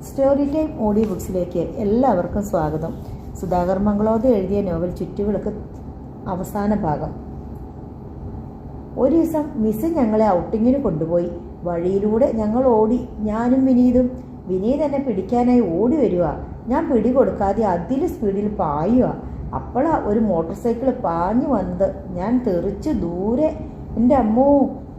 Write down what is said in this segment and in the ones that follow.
Story time audio ബുക്സിലേക്ക് എല്ലാവർക്കും സ്വാഗതം. സുധാകർ മംഗളോദ് എഴുതിയ നോവൽ ചുറ്റുവിളക്ക് അവസാന ഭാഗം. ഒരു ദിവസം മിസ് ഞങ്ങളെ ഔട്ടിങ്ങിന് കൊണ്ടുപോയി. വഴിയിലൂടെ ഞങ്ങൾ ഓടി. ഞാനും വിനീതും. വിനീത് എന്നെ പിടിക്കാനായി ഓടി വരിക. ഞാൻ പിടി കൊടുക്കാതെ അതിൽ സ്പീഡിൽ പായുക. അപ്പോഴാ ഒരു മോട്ടോർ സൈക്കിൾ പാഞ്ഞു വന്നത്. ഞാൻ തെറിച്ച് ദൂരെ. എൻ്റെ അമ്മോ!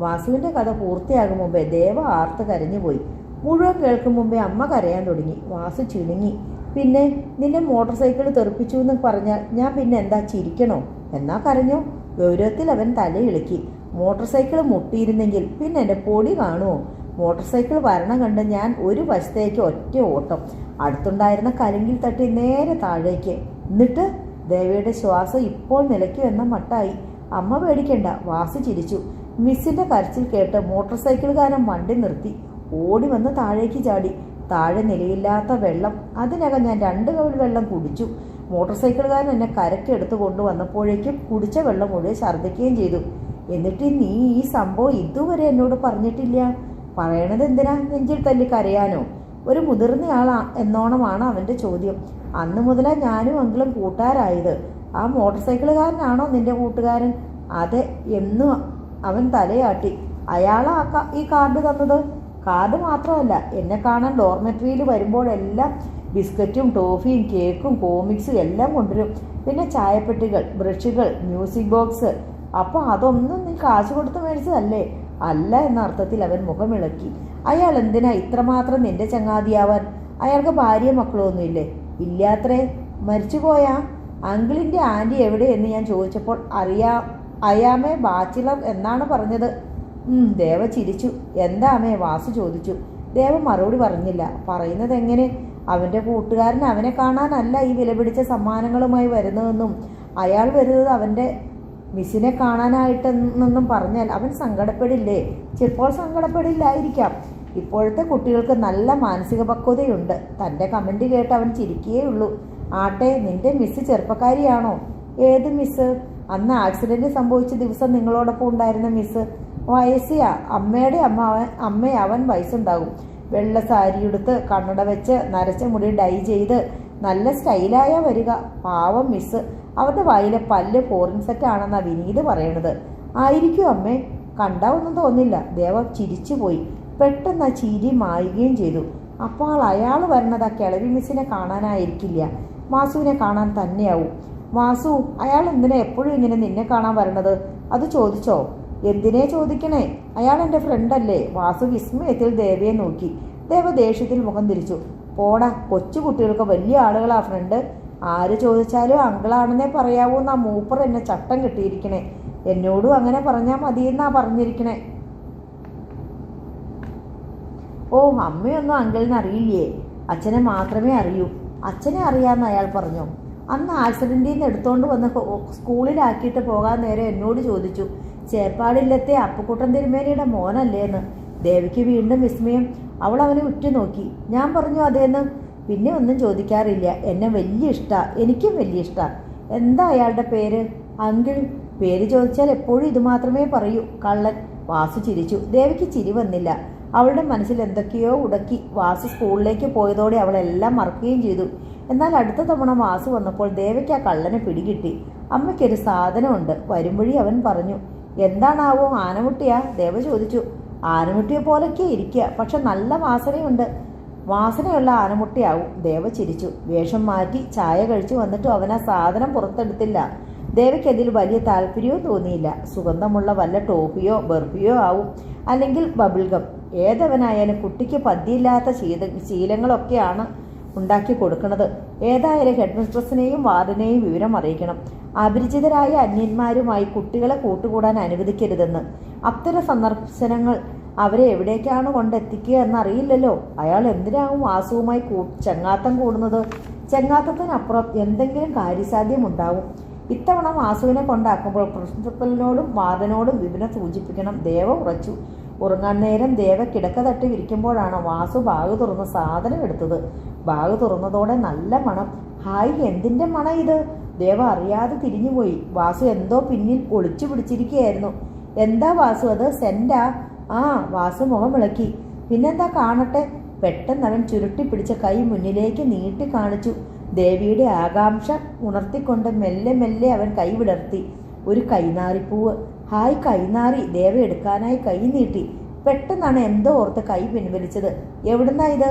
വാസുവിൻ്റെ കഥ പൂർത്തിയാകും മുമ്പേ ദേവ ആർത്ത് കരഞ്ഞുപോയി. മുഴുവൻ കേൾക്കും മുമ്പേ അമ്മ കരയാൻ തുടങ്ങി. വാസു ചിണുങ്ങി. പിന്നെ നിന്നെ മോട്ടോർ സൈക്കിൾ തെറിപ്പിച്ചു എന്ന് പറഞ്ഞാൽ ഞാൻ പിന്നെ എന്താ ചിരിക്കണോ? എന്നാ കരഞ്ഞോ? ഗൗരവത്തിൽ അവൻ തലയിളക്കി. മോട്ടോർ സൈക്കിൾ മുട്ടിയിരുന്നെങ്കിൽ പിന്നെ എൻ്റെ പൊടി കാണുമോ? മോട്ടോർ സൈക്കിൾ വരണം കണ്ട് ഞാൻ ഒരു വശത്തേക്ക് ഒറ്റ ഓട്ടം. അടുത്തുണ്ടായിരുന്ന കലുങ്കിൽ തട്ടി നേരെ താഴേക്ക്. എന്നിട്ട് ദേവയുടെ ശ്വാസം ഇപ്പോൾ നിലയ്ക്കു എന്ന മട്ടായി. അമ്മ പേടിക്കണ്ട, വാസു ചിരിച്ചു. മിസ്സിന്റെ കരച്ചിൽ കേട്ട് മോട്ടോർ സൈക്കിൾകാരൻ വണ്ടി നിർത്തി. ഓടി വന്ന് താഴേക്ക് ചാടി. താഴെ നിലയില്ലാത്ത വെള്ളം. അതിനകം ഞാൻ 2 കവിൾ വെള്ളം കുടിച്ചു. മോട്ടോർ സൈക്കിൾകാരൻ എന്നെ കരക്കെടുത്ത് കൊണ്ടുവന്നപ്പോഴേക്കും കുടിച്ച വെള്ളം മുഴുവൻ ഛർദ്ദിക്കുകയും ചെയ്തു. എന്നിട്ട് നീ ഈ സംഭവം ഇതുവരെ എന്നോട് പറഞ്ഞിട്ടില്ല. പറയണത് എന്തിനാ? നെഞ്ചിൽ തല്ലി കരയാനോ? ഒരു മുതിർന്നയാളാ എന്നോണമാണ് അവൻ്റെ ചോദ്യം. അന്ന് മുതലാ ഞാനും അങ്കിളും കൂട്ടുകാരായത്. ആ മോട്ടോർ സൈക്കിളുകാരനാണോ നിന്റെ കൂട്ടുകാരൻ? അതെ എന്നു അവൻ തലയാട്ടി. അയാളാ ഈ കാർഡ് തന്നത്? കാർഡ് മാത്രമല്ല, എന്നെ കാണാൻ ഡോർമെട്രിയിൽ വരുമ്പോഴെല്ലാം ബിസ്ക്കറ്റും ടോഫിയും കേക്കും കോമിക്സും എല്ലാം കൊണ്ടുവരും. പിന്നെ ചായപ്പെട്ടികൾ, ബ്രഷുകൾ, മ്യൂസിക് ബോക്സ്. അപ്പോൾ അതൊന്നും നീ കാശ് കൊടുത്ത് മേടിച്ചതല്ലേ? അല്ല എന്ന അർത്ഥത്തിൽ അവൻ മുഖമിളക്കി. അയാൾ എന്തിനാ ഇത്രമാത്രം നിന്റെ ചങ്ങാതിയാവാൻ? അയാൾക്ക് ഭാര്യ മക്കളൊന്നുമില്ലേ? ഇല്ലാത്രേ. മരിച്ചുപോയാ? അങ്കിളിൻ്റെ ആൻറ്റി എവിടെയെന്ന് ഞാൻ ചോദിച്ചപ്പോൾ അയാമേ ബാച്ചിലർ എന്നാണ് പറഞ്ഞത്. ദേവ ചിരിച്ചു. എന്താ അമ്മേ? വാസു ചോദിച്ചു. ദേവ മറുപടി പറഞ്ഞില്ല. പറയുന്നത് എങ്ങനെ? അവൻ്റെ കൂട്ടുകാരൻ അവനെ കാണാനല്ല ഈ വിലപിടിച്ച സമ്മാനങ്ങളുമായി വരുന്നതെന്നും അയാൾ വരുന്നത് അവൻ്റെ മിസ്സിനെ കാണാനായിട്ടെന്നും പറഞ്ഞാൽ അവൻ സങ്കടപ്പെടില്ലേ? ചിലപ്പോൾ സങ്കടപ്പെടില്ലായിരിക്കാം. ഇപ്പോഴത്തെ കുട്ടികൾക്ക് നല്ല മാനസിക പക്വതയുണ്ട്. തൻ്റെ കമൻറ്റ് കേട്ട് അവൻ ചിരിക്കുകയുള്ളൂ. ആട്ടെ, നിന്റെ മിസ് ചെറുപ്പക്കാരിയാണോ? ഏത് മിസ്? അന്ന് ആക്സിഡൻറ്റ് സംഭവിച്ച ദിവസം നിങ്ങളോടൊപ്പം ഉണ്ടായിരുന്ന മിസ്. വയസ്സിയാ? അമ്മയുടെ അവൻ വയസ്സുണ്ടാകും. വെള്ള സാരിയെടുത്ത് കണ്ണട വെച്ച് നരച്ച മുടി ഡൈ ചെയ്ത് നല്ല സ്റ്റൈലായ വരിക. പാവം മിസ്. അവരുടെ വായിലെ പല്ല് ഫോറിൻ സെറ്റ് ആണെന്നാ വിനീത് പറയണത്. ആയിരിക്കും അമ്മേ. കണ്ടാ ഒന്നും തോന്നില്ല. ദേവ ചിരിച്ചുപോയി. പെട്ടെന്ന് ആ ചിരി മായുകയും ചെയ്തു. അപ്പോൾ അയാൾ വരണത് ആ കിളവി മിസ്സിനെ കാണാനായിരിക്കില്ല, വാസുവിനെ കാണാൻ തന്നെയാവും. വാസു, അയാൾ എന്തിനാ എപ്പോഴും ഇങ്ങനെ നിന്നെ കാണാൻ വരണത്? അത് ചോദിച്ചോ? എന്തിനേ ചോദിക്കണേ? അയാൾ എൻ്റെ ഫ്രണ്ടല്ലേ? വാസു വിസ്മയത്തിൽ ദേവയെ നോക്കി. ദേവ ദേഷ്യത്തിൽ മുഖം തിരിച്ചു. പോടാ, കൊച്ചു കുട്ടികൾക്ക് വലിയ ആളുകളാ ഫ്രണ്ട്. ആര് ചോദിച്ചാലും അങ്കിളാണെന്നേ പറയാവൂന്നാ മൂപ്പർ എന്നെ ചട്ടം കിട്ടിയിരിക്കണേ. എന്നോടും അങ്ങനെ പറഞ്ഞാൽ മതിയെന്നാ പറഞ്ഞിരിക്കണേ. ഓ, അമ്മയൊന്നും അങ്കിളിന് അറിയില്ലേ? അച്ഛനെ മാത്രമേ അറിയൂ. അച്ഛനെ അറിയാമെന്ന് അയാൾ പറഞ്ഞു. അന്ന് ആക്സിഡൻറ്റിൽ നിന്ന് എടുത്തോണ്ട് വന്ന് സ്കൂളിലാക്കിയിട്ട് പോകാൻ നേരം എന്നോട് ചോദിച്ചു, ചേപ്പാടില്ലത്തെ അപ്പുക്കുട്ടൻ തിരുമേനിയുടെ മോനല്ലേന്ന്. ദേവിക്ക് വീണ്ടും വിസ്മയം. അവൾ അവനെ ഉറ്റുനോക്കി. ഞാൻ പറഞ്ഞു അതേന്ന്. പിന്നെ ഒന്നും ചോദിക്കാറില്ല. എന്നെ വലിയ ഇഷ്ടാ. എനിക്കും വലിയ ഇഷ്ടാ. എന്താ അയാളുടെ പേര്? അങ്കിൾ. പേര് ചോദിച്ചാൽ എപ്പോഴും ഇത് മാത്രമേ പറയൂ. കള്ളൻ. വാസു ചിരിച്ചു. ദേവിക്ക് ചിരി വന്നില്ല. അവളുടെ മനസ്സിൽ എന്തൊക്കെയോ ഉടക്കി. വാസു സ്കൂളിലേക്ക് പോയതോടെ അവളെല്ലാം മറക്കുകയും ചെയ്തു. എന്നാൽ അടുത്ത തവണ വാസു വന്നപ്പോൾ ദേവയ്ക്ക് ആ കള്ളനെ പിടികിട്ടി. അമ്മയ്ക്കൊരു സാധനമുണ്ട്. വരുംവഴി അവൻ പറഞ്ഞു. എന്താണാവോ? ആനമുട്ടിയാ? ദേവ ചോദിച്ചു. ആനമുട്ടിയെ പോലൊക്കെ ഇരിക്കുക, പക്ഷെ നല്ല വാസനയുണ്ട്. വാസനയുള്ള ആനമുട്ടിയാവും. ദേവ ചിരിച്ചു. വേഷം മാറ്റി ചായ കഴിച്ചു വന്നിട്ടും അവൻ ആ സാധനം പുറത്തെടുത്തില്ല. ദേവയ്ക്ക് അതിൽ വലിയ താല്പര്യവും തോന്നിയില്ല. സുഗന്ധമുള്ള വല്ല ടോഫിയോ ബർഫിയോ ആവും, അല്ലെങ്കിൽ ബബിൾഗം. ഏതവനായാലും കുട്ടിക്ക് പതിയില്ലാത്ത ശീലങ്ങളൊക്കെയാണ് ഉണ്ടാക്കി കൊടുക്കുന്നത്. ഏതായാലും ഹെഡ് മിസ്ട്രസിനെയും വാർഡനെയും വിവരം അറിയിക്കണം. അപരിചിതരായ അന്യന്മാരുമായി കുട്ടികളെ കൂട്ടുകൂടാൻ അനുവദിക്കരുതെന്ന്. അത്തരം സന്ദർശനങ്ങൾ അവരെ എവിടേക്കാണ് കൊണ്ടെത്തിക്കുക എന്നറിയില്ലല്ലോ. അയാൾ എന്തിനാവും വാസുവുമായി ചെങ്ങാത്തം കൂടുന്നത്? ചെങ്ങാത്തത്തിനപ്പുറം എന്തെങ്കിലും കാര്യസാധ്യമുണ്ടാവും. ഇത്തവണ വാസുവിനെ കൊണ്ടാക്കുമ്പോൾ പ്രിൻസിപ്പലിനോടും വാർഡനോടും വിവരം സൂചിപ്പിക്കണം. ദേവ ഉറച്ചു. ഉറങ്ങാൻ നേരം ദേവ കിടക്ക തട്ടി വിരിക്കുമ്പോഴാണ് വാസു ബാഗ് തുറന്ന് സാധനം എടുത്തത്. ബാഗ് തുറന്നതോടെ നല്ല മണം. ഹായ്, എന്തിൻ്റെ മണം ഇത്? ദേവ അറിയാതെ തിരിഞ്ഞുപോയി. വാസു എന്തോ പിന്നിൽ ഒളിച്ചു പിടിച്ചിരിക്കുകയായിരുന്നു. എന്താ വാസു അത്? സെന്റാ? ആ, വാസു മുഖം വിളക്കി. പിന്നെന്താ കാണട്ടെ? പെട്ടെന്ന് അവൻ ചുരുട്ടി പിടിച്ച കൈ മുന്നിലേക്ക് നീട്ടി കാണിച്ചു. ദേവിയുടെ ആകാംക്ഷ ഉണർത്തിക്കൊണ്ട് മെല്ലെ മെല്ലെ അവൻ കൈ വിടർത്തി. ഒരു കൈനാറിപ്പൂവ്. ഹായ് കൈനാറി. ദേവ എടുക്കാനായി കൈ നീട്ടി. പെട്ടെന്നാണ് എന്തോ ഓർത്ത് കൈ പിൻവലിച്ചത്. എവിടുന്നാ ഇത്?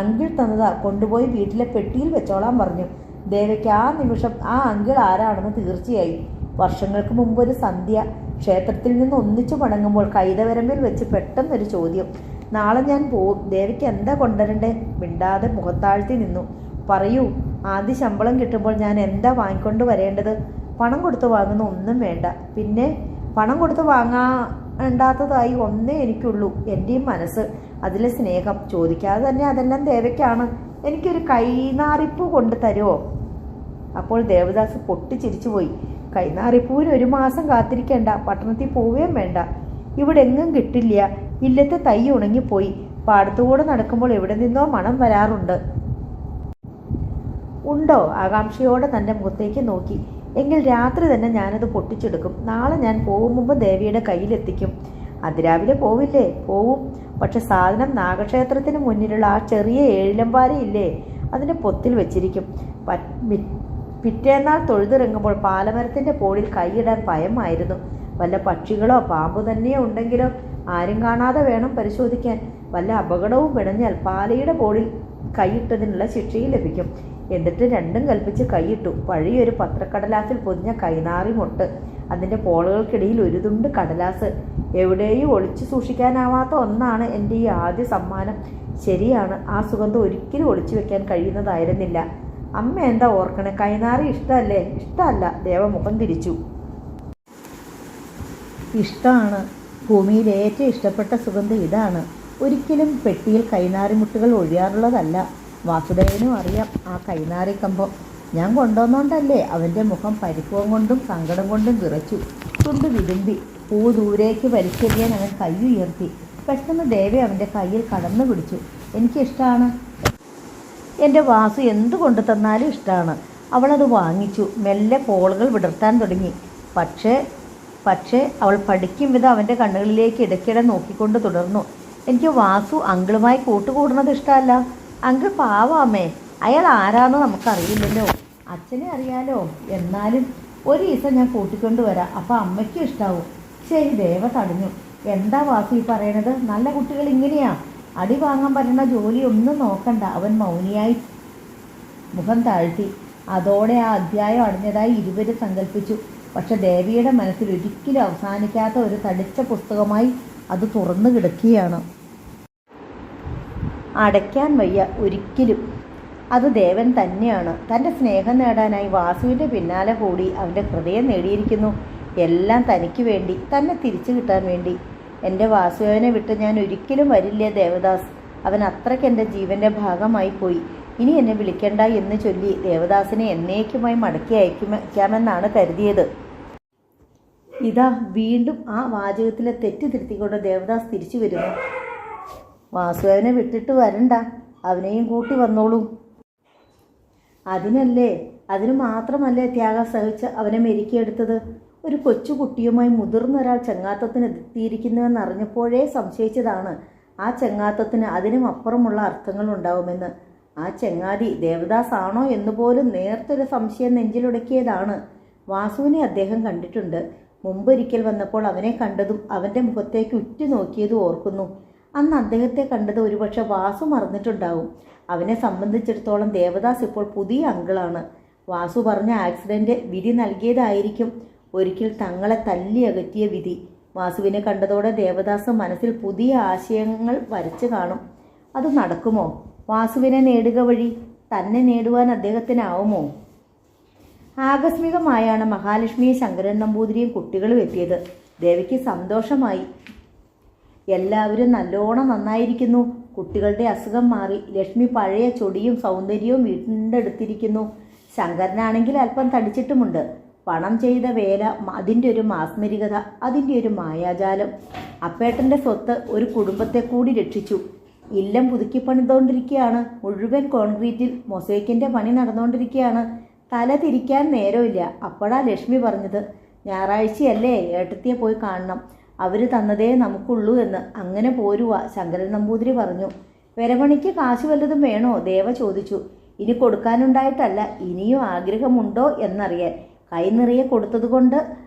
അങ്കിൾ തന്നതാ, കൊണ്ടുപോയി വീട്ടിലെ പെട്ടിയിൽ വെച്ചോളാൻ പറഞ്ഞു. ദേവയ്ക്ക് ആ നിമിഷം ആ അങ്കിൾ ആരാണെന്ന് തീർച്ചയായി. വർഷങ്ങൾക്ക് മുമ്പ് ഒരു സന്ധ്യ ക്ഷേത്രത്തിൽ നിന്ന് ഒന്നിച്ചു മടങ്ങുമ്പോൾ കൈതവരമ്പിൽ വെച്ച് പെട്ടെന്നൊരു ചോദ്യം. നാളെ ഞാൻ പോവും. ദേവയ്ക്ക് എന്താ കൊണ്ടുവരണ്ടേ? മിണ്ടാതെ മുഖത്താഴ്ത്തി നിന്നു. പറയൂ. ആദ്യ ശമ്പളം കിട്ടുമ്പോൾ ഞാൻ എന്താ വാങ്ങിക്കൊണ്ട് വരേണ്ടത്? പണം കൊടുത്ത് വാങ്ങുന്ന ഒന്നും വേണ്ട. പിന്നെ പണം കൊടുത്ത് വാങ്ങാണ്ടാത്തതായി ഒന്നേ എനിക്കുള്ളൂ, എൻ്റെയും മനസ്സ്, അതിലെ സ്നേഹം. ചോദിക്കാതെ തന്നെ അതെല്ലാം ദേവയ്ക്കാണ്. എനിക്കൊരു കൈനാറിപ്പൂ കൊണ്ട് തരുമോ? അപ്പോൾ ദേവദാസ് പൊട്ടിച്ചിരിച്ചുപോയി. കൈനാറിപ്പൂവിന് 1 മാസം കാത്തിരിക്കേണ്ട. പട്ടണത്തിൽ പോവുകയും വേണ്ട. ഇവിടെ എങ്ങും കിട്ടില്ല. ഇല്ലത്തെ തൈ ഉണങ്ങിപ്പോയി. പാടത്തുകൂടെ നടക്കുമ്പോൾ എവിടെ നിന്നോ മണം വരാറുണ്ട്. ഉണ്ടോ? ആകാംക്ഷയോടെ തൻ്റെ മുഖത്തേക്ക് നോക്കി. എങ്കിൽ രാത്രി തന്നെ ഞാനത് പൊട്ടിച്ചെടുക്കും. നാളെ ഞാൻ പോകും മുമ്പ് ദേവിയുടെ കയ്യിലെത്തിക്കും. അതിരാവിലെ പോവില്ലേ? പോവും. പക്ഷെ സാധനം നാഗക്ഷേത്രത്തിന് മുന്നിലുള്ള ആ ചെറിയ ഏഴിലമ്പാരയില്ലേ, അതിൻ്റെ പൊത്തിൽ വെച്ചിരിക്കും. പിറ്റേന്നാൾ തൊഴുതിറങ്ങുമ്പോൾ പാലമരത്തിൻ്റെ പോളിൽ കൈയിടാൻ ഭയമായിരുന്നു. വല്ല പക്ഷികളോ പാമ്പ് തന്നെയോ ഉണ്ടെങ്കിലോ? ആരും കാണാതെ വേണം പരിശോധിക്കാൻ. വല്ല അപകടവും പിണഞ്ഞാൽ പാലയുടെ പോളിൽ കൈയിട്ടതിനുള്ള ശിക്ഷയും ലഭിക്കും. എന്നിട്ട് രണ്ടും കൽപ്പിച്ച് കൈയിട്ടു. പഴയൊരു പത്രക്കടലാസിൽ പൊതിഞ്ഞ കൈനാറി മൊട്ട്. അതിൻ്റെ പോളുകൾക്കിടയിൽ ഒരു തുണ്ട് കടലാസ്. എവിടെയും ഒളിച്ചു സൂക്ഷിക്കാനാവാത്ത ഒന്നാണ് എൻ്റെ ഈ ആദ്യ സമ്മാനം. ശരിയാണ്, ആ സുഗന്ധം ഒരിക്കലും ഒളിച്ചു വെക്കാൻ കഴിയുന്നതായിരുന്നില്ല. അമ്മ എന്താ ഓർക്കണേ? കൈനാറി ഇഷ്ടമല്ലേ? ഇഷ്ടമല്ല. ദേവ മുഖം തിരിച്ചു. ഇഷ്ടമാണ്. ഭൂമിയിൽ ഏറ്റവും ഇഷ്ടപ്പെട്ട സുഗന്ധം ഇതാണ്. ഒരിക്കലും പെട്ടിയിൽ കൈനാറിമുട്ടുകൾ ഒഴിയാറുള്ളതല്ല. വാസുദേവനും അറിയാം ആ കൈനാറി കമ്പം. ഞാൻ കൊണ്ടുവന്നോണ്ടല്ലേ? അവൻ്റെ മുഖം പരിഭവം കൊണ്ടും സങ്കടം കൊണ്ടും വിറച്ചു. തുണ്ട് വിതുമ്പി. പൂ ദൂരേക്ക് വലിച്ചെറിയാൻ അവൻ കൈ ഉയർത്തി. പെട്ടെന്ന് ദേവി അവൻ്റെ കയ്യിൽ കടന്നു പിടിച്ചു. എനിക്കിഷ്ടമാണ്. എൻ്റെ വാസു എന്തു കൊണ്ടു തന്നാലും ഇഷ്ടമാണ്. അവളത് വാങ്ങിച്ചു. മെല്ലെ പോളുകൾ വിടർത്താൻ തുടങ്ങി. പക്ഷേ അവൾ പഠിക്കും വിധം അവൻ്റെ കണ്ണുകളിലേക്ക് ഇടയ്ക്കിടെ നോക്കിക്കൊണ്ട് തുടർന്നു. എനിക്ക് വാസു അങ്കിളുമായി കൂട്ടുകൂടുന്നത് ഇഷ്ടമല്ല. അങ്കിൾ പാവാമേ. അയാൾ ആരാന്ന് നമുക്കറിയില്ലല്ലോ. അച്ഛനെ അറിയാലോ. എന്നാലും ഒരു ദിവസം ഞാൻ കൂട്ടിക്കൊണ്ടുവരാം. അപ്പം അമ്മയ്ക്കും ഇഷ്ടാവും. ശരി. ദേവ തടഞ്ഞു. എന്താ വാസു ഈ പറയണത്? നല്ല കുട്ടികൾ ഇങ്ങനെയാ. അടി വാങ്ങാൻ പറ്റുന്ന ജോലി ഒന്നും നോക്കണ്ട. അവൻ മൗനിയായി മുഖം താഴ്ത്തി. അതോടെ ആ അധ്യായം അടഞ്ഞതായി ഇരുവരും സങ്കല്പിച്ചു. പക്ഷെ ദേവിയുടെ മനസ്സിൽ ഒരിക്കലും അവസാനിക്കാത്ത ഒരു തടിച്ച പുസ്തകമായി അത് തുറന്നു കിടക്കുകയാണ്. അടയ്ക്കാൻ വയ്യ ഒരിക്കലും. അത് ദേവൻ തന്നെയാണ്. തൻ്റെ സ്നേഹം നേടാനായി വാസുവിൻ്റെ പിന്നാലെ കൂടി അവൻ്റെ ഹൃദയം നേടിയിരിക്കുന്നു. എല്ലാം തനിക്ക് വേണ്ടി, തന്നെ തിരിച്ചു കിട്ടാൻ വേണ്ടി. എൻ്റെ വാസുവിനെ വിട്ട് ഞാൻ ഒരിക്കലും വരില്ല ദേവദാസ്. അവൻ അത്രയ്ക്ക് എൻ്റെ ജീവൻ്റെ ഭാഗമായി പോയി. ഇനി എന്നെ വിളിക്കണ്ട എന്ന് ചൊല്ലി ദേവദാസിനെ എന്നേക്കുമായി മടക്കി അയക്കാമെന്നാണ് കരുതിയത്. ഇതാ വീണ്ടും ആ വാചകത്തിലെ തെറ്റ് തിരുത്തിക്കൊണ്ട് ദേവദാസ് തിരിച്ചു വരുന്നു. വാസുദേവനെ വിട്ടിട്ട് വരണ്ട, അവനെയും കൂട്ടി വന്നോളൂ. അതിനു മാത്രമല്ലേ ത്യാഗം സഹിച്ച് അവനെ മെരുക്കിയെടുത്തത്. ഒരു കൊച്ചുകുട്ടിയുമായി മുതിർന്നൊരാൾ ചെങ്ങാത്തത്തിന് എത്തിയിരിക്കുന്നുവെന്നറിഞ്ഞപ്പോഴേ സംശയിച്ചതാണ് ആ ചെങ്ങാത്തത്തിന് അതിനും അപ്പുറമുള്ള അർത്ഥങ്ങളുണ്ടാവുമെന്ന്. ആ ചെങ്ങാതി ദേവദാസ് ആണോ എന്നുപോലും നേർത്തൊരു സംശയം നെഞ്ചിലുടക്കിയതാണ്. വാസുവിനെ അദ്ദേഹം കണ്ടിട്ടുണ്ട്. മുമ്പൊരിക്കൽ വന്നപ്പോൾ അവനെ കണ്ടതും അവൻ്റെ മുഖത്തേക്ക് ഉറ്റുനോക്കിയതും ഓർക്കുന്നു. അന്ന് അദ്ദേഹത്തെ കണ്ടത് ഒരുപക്ഷെ വാസു മറന്നിട്ടുണ്ടാവും. അവനെ സംബന്ധിച്ചിടത്തോളം ദേവദാസ് ഇപ്പോൾ പുതിയ അങ്കിളാണ്. വാസു പറഞ്ഞ ആക്സിഡൻറ്റ് വിധി നൽകിയതായിരിക്കും. ഒരിക്കൽ തങ്ങളെ തല്ലി അകറ്റിയ വിധി. വാസുവിനെ കണ്ടതോടെ ദേവദാസ് മനസ്സിൽ പുതിയ ആശയങ്ങൾ വരച്ചു കാണും. അത് നടക്കുമോ? വാസുവിനെ നേടുക വഴി തന്നെ നേടുവാൻ അദ്ദേഹത്തിനാവുമോ? ആകസ്മികമായാണ് മഹാലക്ഷ്മിയും ശങ്കരൻ നമ്പൂതിരിയും കുട്ടികളും എത്തിയത്. ദേവിക്ക് സന്തോഷമായി. എല്ലാവരും നല്ലോണം നന്നായിരിക്കുന്നു. കുട്ടികളുടെ അസുഖം മാറി. ലക്ഷ്മി പഴയ ചൊടിയും സൗന്ദര്യവും വീണ്ടെടുത്തിരിക്കുന്നു. ശങ്കരനാണെങ്കിൽ അല്പം തടിച്ചിട്ടുമുണ്ട്. പണം ചെയ്ത വേല, അതിൻ്റെ ഒരു മാസ്മരികത, അതിൻ്റെ ഒരു മായാജാലം. അപ്പേട്ടൻ്റെ സ്വത്ത് ഒരു കുടുംബത്തെ കൂടി രക്ഷിച്ചു. ഇല്ലം പുതുക്കി പണിതുകൊണ്ടിരിക്കുകയാണ്. മുഴുവൻ കോൺക്രീറ്റിൽ മൊസൈക്കിൻ്റെ പണി നടന്നുകൊണ്ടിരിക്കുകയാണ്. തല തിരിക്കാൻ നേരമില്ല. അപ്പോഴാ ലക്ഷ്മി പറഞ്ഞത്, ഞായറാഴ്ചയല്ലേ ഏട്ടത്തിയെ പോയി കാണണം, അവർ തന്നതേ നമുക്കുള്ളൂ എന്ന്. അങ്ങനെ പോരുക, ശങ്കരൻ നമ്പൂതിരി പറഞ്ഞു. പെരപണിക്ക് കാശ് വല്ലതും വേണോ? ദേവ ചോദിച്ചു. ഇനി കൊടുക്കാനുണ്ടായിട്ടല്ല, ഇനിയും ആഗ്രഹമുണ്ടോ എന്നറിയാൻ. കൈ നിറയെ കൊടുത്തതുകൊണ്ട്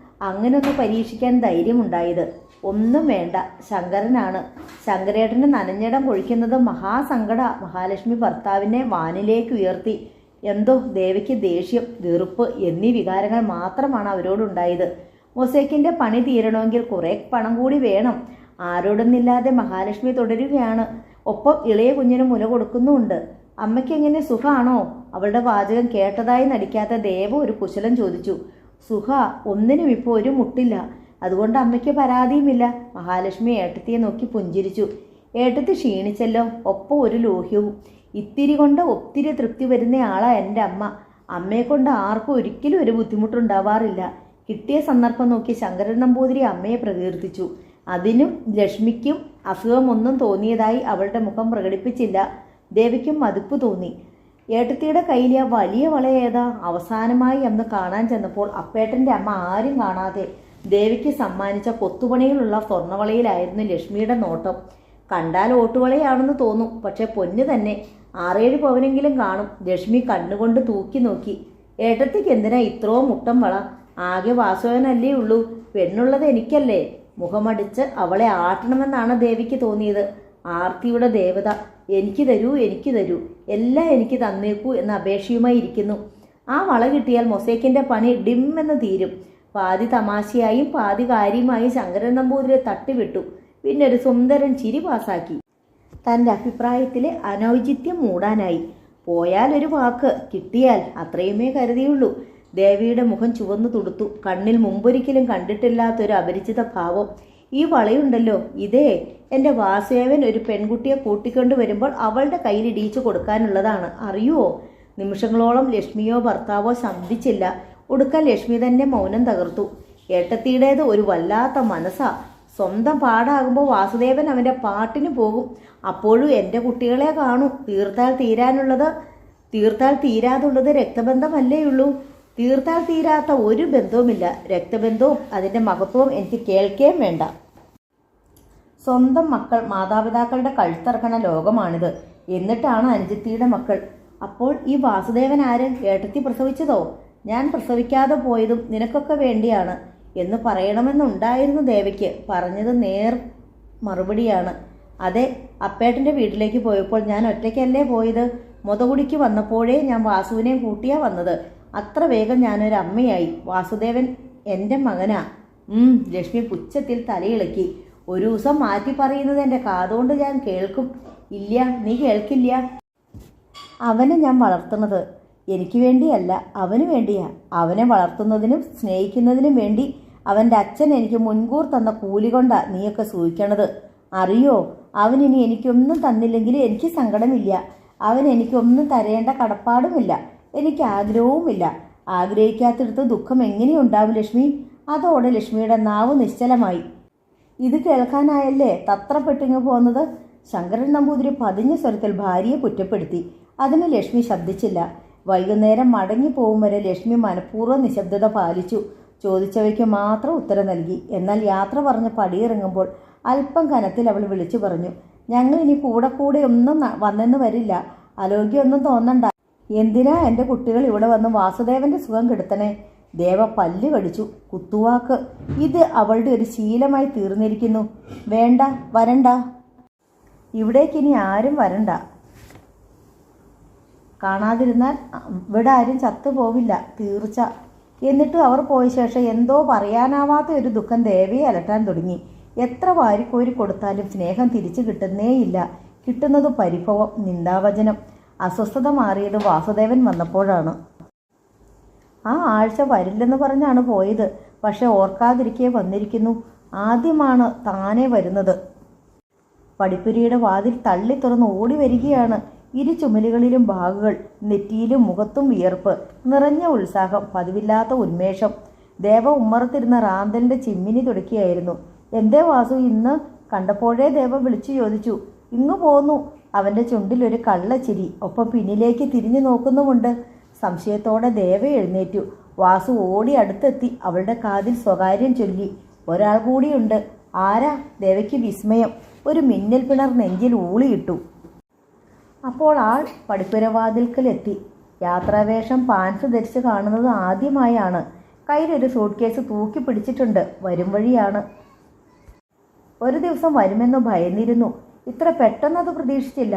അങ്ങനൊന്ന് പരീക്ഷിക്കാൻ ധൈര്യമുണ്ടായത്. ഒന്നും വേണ്ട, ശങ്കരനാണ്. ശങ്കരേട്ടന് നനഞ്ഞിടം കൊഴിക്കുന്നത് മഹാസങ്കട. മഹാലക്ഷ്മി ഭർത്താവിനെ വാനിലേക്ക് ഉയർത്തി. എന്തോ ദേവിക്ക് ദേഷ്യം, വെറുപ്പ് എന്നീ വികാരങ്ങൾ മാത്രമാണ് അവരോടുണ്ടായത്. മൊസൈക്കിന്റെ പണി തീരണമെങ്കിൽ കുറെ പണം കൂടി വേണം. ആരോടൊന്നില്ലാതെ മഹാലക്ഷ്മി തുടരുകയാണ്. ഒപ്പം ഇളയ കുഞ്ഞിന് മുല കൊടുക്കുന്നുമുണ്ട്. അമ്മയ്ക്ക് എങ്ങനെ, സുഖാണോ? അവളുടെ വാചകം കേട്ടതായി നടിക്കാത്ത ദേവ ഒരു കുശലം ചോദിച്ചു. സുഖ, ഒന്നിനും ഇപ്പോൾ ഒരു മുട്ടില്ല. അതുകൊണ്ട് അമ്മയ്ക്ക് പരാതിയുമില്ല. മഹാലക്ഷ്മി ഏട്ടത്തിയെ നോക്കി പുഞ്ചിരിച്ചു. ഏട്ടത്തി ക്ഷീണിച്ചല്ലോ, ഒപ്പം ഒരു ലോഹ്യവും. ഇത്തിരി കൊണ്ട് ഒത്തിരി തൃപ്തി വരുന്ന ആളാ എൻ്റെ അമ്മ. അമ്മയെ കൊണ്ട് ആർക്കും ഒരിക്കലും ഒരു ബുദ്ധിമുട്ടുണ്ടാവാറില്ല. കിട്ടിയ സന്ദർഭം നോക്കി ശങ്കരൻ നമ്പൂതിരി അമ്മയെ പ്രകീർത്തിച്ചു. അതിനും ലക്ഷ്മിക്കും അസുഖമൊന്നും തോന്നിയതായി അവളുടെ മുഖം പ്രകടിപ്പിച്ചില്ല. ദേവിക്കും മതിപ്പ് തോന്നി. ഏട്ടത്തിയുടെ കയ്യിലെ വലിയ വള ഏതാ? അവസാനമായി അന്ന് കാണാൻ ചെന്നപ്പോൾ അപ്പേട്ടൻ്റെ അമ്മ ആരും കാണാതെ ദേവിക്ക് സമ്മാനിച്ച കൊത്തുപണിയിലുള്ള സ്വർണ്ണവളയിലായിരുന്നു ലക്ഷ്മിയുടെ നോട്ടം. കണ്ടാൽ ഓട്ടുവളയാണെന്ന് തോന്നും, പക്ഷെ പൊന്നു തന്നെ. 6-7 പവനെങ്കിലും കാണും. ലക്ഷ്മി കണ്ണുകൊണ്ട് തൂക്കി നോക്കി. ഏട്ടത്തിക്ക് എന്തിനാ ഇത്രയും മുട്ടം വള? ആകെ വാസുവനല്ലേ ഉള്ളൂ, പെണ്ണുള്ളത് എനിക്കല്ലേ. മുഖമടിച്ച് അവളെ ആട്ടണമെന്നാണ് ദേവിക്ക് തോന്നിയത്. ആർത്തിയുടെ ദേവത, എനിക്ക് തരൂ, എനിക്ക് തരൂ, എല്ലാം എനിക്ക് തന്നേക്കൂ എന്ന അപേക്ഷയുമായി ഇരിക്കുന്നു. ആ വള കിട്ടിയാൽ മൊസൈക്കിന്റെ പണി ഡിമ്മെന്ന് തീരും. പാതി തമാശയായും പാതി കാര്യമായും ശങ്കരൻ നമ്പൂതിരെ തട്ടിവിട്ടു. പിന്നെ ഒരു സുന്ദരൻ ചിരി പാസാക്കി. തൻ്റെ അഭിപ്രായത്തിലെ അനൗചിത്യം മൂടാനായി. പോയാൽ ഒരു വാക്ക്, കിട്ടിയാൽ അത്രയുമേ കരുതിയുള്ളൂ. ദേവിയുടെ മുഖം ചുവന്നു തുടുത്തു. കണ്ണിൽ മുമ്പൊരിക്കലും കണ്ടിട്ടില്ലാത്തൊരു അപരിചിത ഭാവം. ഈ വളയുണ്ടല്ലോ, ഇതേ എൻ്റെ വാസുദേവൻ ഒരു പെൺകുട്ടിയെ കൂട്ടിക്കൊണ്ടു വരുമ്പോൾ അവളുടെ കയ്യിൽ ഇടിയിച്ചു കൊടുക്കാനുള്ളതാണ്. അറിയുമോ? നിമിഷങ്ങളോളം ലക്ഷ്മിയോ ഭർത്താവോ ശബ്ദിച്ചില്ല. ഒടുക്കം ലക്ഷ്മി തന്നെ മൗനം തകർത്തു. ഏട്ടത്തിയുടേത് ഒരു വല്ലാത്ത മനസ്സാ. സ്വന്തം പാടാകുമ്പോൾ വാസുദേവൻ അവൻ്റെ പാട്ടിന് പോകും. അപ്പോഴും എൻ്റെ കുട്ടികളെ കാണൂ. തീർത്താൽ തീരാതുള്ളത് രക്തബന്ധമല്ലേയുള്ളൂ. തീർത്താൽ തീരാത്ത ഒരു ബന്ധവുമില്ല. രക്തബന്ധവും അതിൻ്റെ മഹത്വവും എനിക്ക് കേൾക്കുകയും വേണ്ട. സ്വന്തം മക്കൾ മാതാപിതാക്കളുടെ കഴുത്തറക്കണ ലോകമാണിത്. എന്നിട്ടാണ് അനുജത്തിയുടെ മക്കൾ. അപ്പോൾ ഈ വാസുദേവൻ ആര്? ഏട്ടത്തി പ്രസവിച്ചതോ? ഞാൻ പ്രസവിക്കാതെ പോയതും നിനക്കൊക്കെ വേണ്ടിയാണ് എന്ന് പറയണമെന്നുണ്ടായിരുന്നു ദേവയ്ക്ക്. പറഞ്ഞത് നേർ മറുപടിയാണ്. അതെ, അപ്പേട്ടൻ്റെ വീട്ടിലേക്ക് പോയപ്പോൾ ഞാൻ ഒറ്റയ്ക്കല്ലേ പോയത്. മുതകുടിക്ക് വന്നപ്പോഴേ ഞാൻ വാസുവിനെ കൂട്ടിയാ വന്നത്. അത്ര വേഗം ഞാനൊരു അമ്മയായി. വാസുദേവൻ എൻ്റെ മകനാ. ലക്ഷ്മി പുച്ഛത്തിൽ തലയിളക്കി. ഒരു ദിവസം മാറ്റി പറയുന്നത് എൻ്റെ കാതുകൊണ്ട് ഞാൻ കേൾക്കും. ഇല്ല, നീ കേൾക്കില്ല. അവനെ ഞാൻ വളർത്തുന്നത് എനിക്ക് വേണ്ടിയല്ല, അവന് വേണ്ടിയാ. അവനെ വളർത്തുന്നതിനും സ്നേഹിക്കുന്നതിനും വേണ്ടി അവൻ്റെ അച്ഛൻ എനിക്ക് മുൻകൂർ തന്ന കൂലി കൊണ്ടാ നീയൊക്കെ സൂഹിക്കണത്. അറിയോ, അവനിനി എനിക്കൊന്നും തന്നില്ലെങ്കിൽ എനിക്ക് സങ്കടമില്ല. അവൻ എനിക്കൊന്നും തരേണ്ട കടപ്പാടുമില്ല. എനിക്ക് ആഗ്രഹവുമില്ല. ആഗ്രഹിക്കാത്തിടത്ത് ദുഃഖം എങ്ങനെയുണ്ടാവും ലക്ഷ്മി? അതോടെ ലക്ഷ്മിയുടെ നാവ് നിശ്ചലമായി. ഇത് കേൾക്കാനായല്ലേ തത്രപ്പെട്ടിങ്ങ് പോകുന്നത്? ശങ്കരൻ നമ്പൂതിരി പതിഞ്ഞ സ്വരത്തിൽ ഭാര്യയെ കുറ്റപ്പെടുത്തി. അതിന് ലക്ഷ്മി ശബ്ദിച്ചില്ല. വൈകുന്നേരം മടങ്ങിപ്പോവും വരെ ലക്ഷ്മി മനഃപൂർവ്വം നിശബ്ദത പാലിച്ചു. ചോദിച്ചവയ്ക്ക് മാത്രം ഉത്തരം നൽകി. എന്നാൽ യാത്ര പറഞ്ഞ് പടിയിറങ്ങുമ്പോൾ അല്പം കനത്തിൽ അവൾ വിളിച്ചു പറഞ്ഞു, ഞങ്ങൾ ഇനി കൂടെ ഒന്നും വന്നെന്ന് വരില്ല. അലോഗ്യമൊന്നും തോന്നണ്ട. എന്തിനാ എൻ്റെ കുട്ടികൾ ഇവിടെ വന്ന് വാസുദേവൻ്റെ സുഖം കെടുത്തണേ? ദേവ പല്ല് കടിച്ചു. കുത്തുവാക്ക്. ഇത് അവളുടെ ഒരു ശീലമായി തീർന്നിരിക്കുന്നു. വേണ്ട, വരണ്ട. ഇവിടേക്കിനി ആരും വരണ്ട. കാണാതിരുന്നാൽ ഇവിടെ ആരും ചത്തുപോവില്ല, തീർച്ച. എന്നിട്ടും അവർ പോയ ശേഷം എന്തോ പറയാനാവാത്ത ഒരു ദുഃഖം ദേവയെ അലട്ടാൻ തുടങ്ങി. എത്ര വാരിക്കോരി കൊടുത്താലും സ്നേഹം തിരിച്ചു കിട്ടുന്നേയില്ല. കിട്ടുന്നത് പരിഭവം, നിന്ദാവചനം. അസ്വസ്ഥത മാറിയത് വാസുദേവൻ വന്നപ്പോഴാണ്. ആ ആഴ്ച വരില്ലെന്ന് പറഞ്ഞാണ് പോയത്. പക്ഷെ ഓർക്കാതിരിക്കെ വന്നിരിക്കുന്നു. ആദ്യമാണ് താനേ വരുന്നത്. പടിപ്പുരയുടെ വാതിൽ തള്ളി തുറന്ന് ഓടി വരികയാണ്. ഇരു ചുമലുകളിലും ബാഗുകൾ, നെറ്റിയിലും മുഖത്തും വിയർപ്പ്, നിറഞ്ഞ ഉത്സാഹം, പതിവില്ലാത്ത ഉന്മേഷം. ദേവ ഉമ്മറത്തിരുന്ന റാന്തലിൻ്റെ ചിമ്മിനി തുടക്കിയായിരുന്നു. എന്തേ വാസു ഇന്ന്? കണ്ടപ്പോഴേ ദേവ വിളിച്ചു ചോദിച്ചു. ഇങ്ങു പോന്നു. അവൻ്റെ ചുണ്ടിലൊരു കള്ളച്ചിരി, ഒപ്പം പിന്നിലേക്ക് തിരിഞ്ഞു നോക്കുന്നുമുണ്ട്. സംശയത്തോടെ ദേവ എഴുന്നേറ്റു. വാസു ഓടി അടുത്തെത്തി അവളുടെ കാതിൽ സ്വകാര്യം ചൊല്ലി. ഒരാൾ കൂടിയുണ്ട്. ആരാ? ദേവയ്ക്ക് വിസ്മയം. ഒരു മിന്നൽ പിണർ നെഞ്ചിൽ ഊളിയിട്ടു. അപ്പോൾ ആൾ പടിപ്പുരവാതിൽക്കലെത്തി. യാത്രാവേഷം പാൻസ് ധരിച്ച് കാണുന്നത് ആദ്യമായാണ്. കയ്യിലൊരു സൂട്ട് കേസ് തൂക്കി പിടിച്ചിട്ടുണ്ട്. വരും വഴിയാണ്. ഒരു ദിവസം വരുമെന്ന് ഭയന്നിരുന്നു. ഇത്ര പെട്ടെന്നത് പ്രതീക്ഷിച്ചില്ല.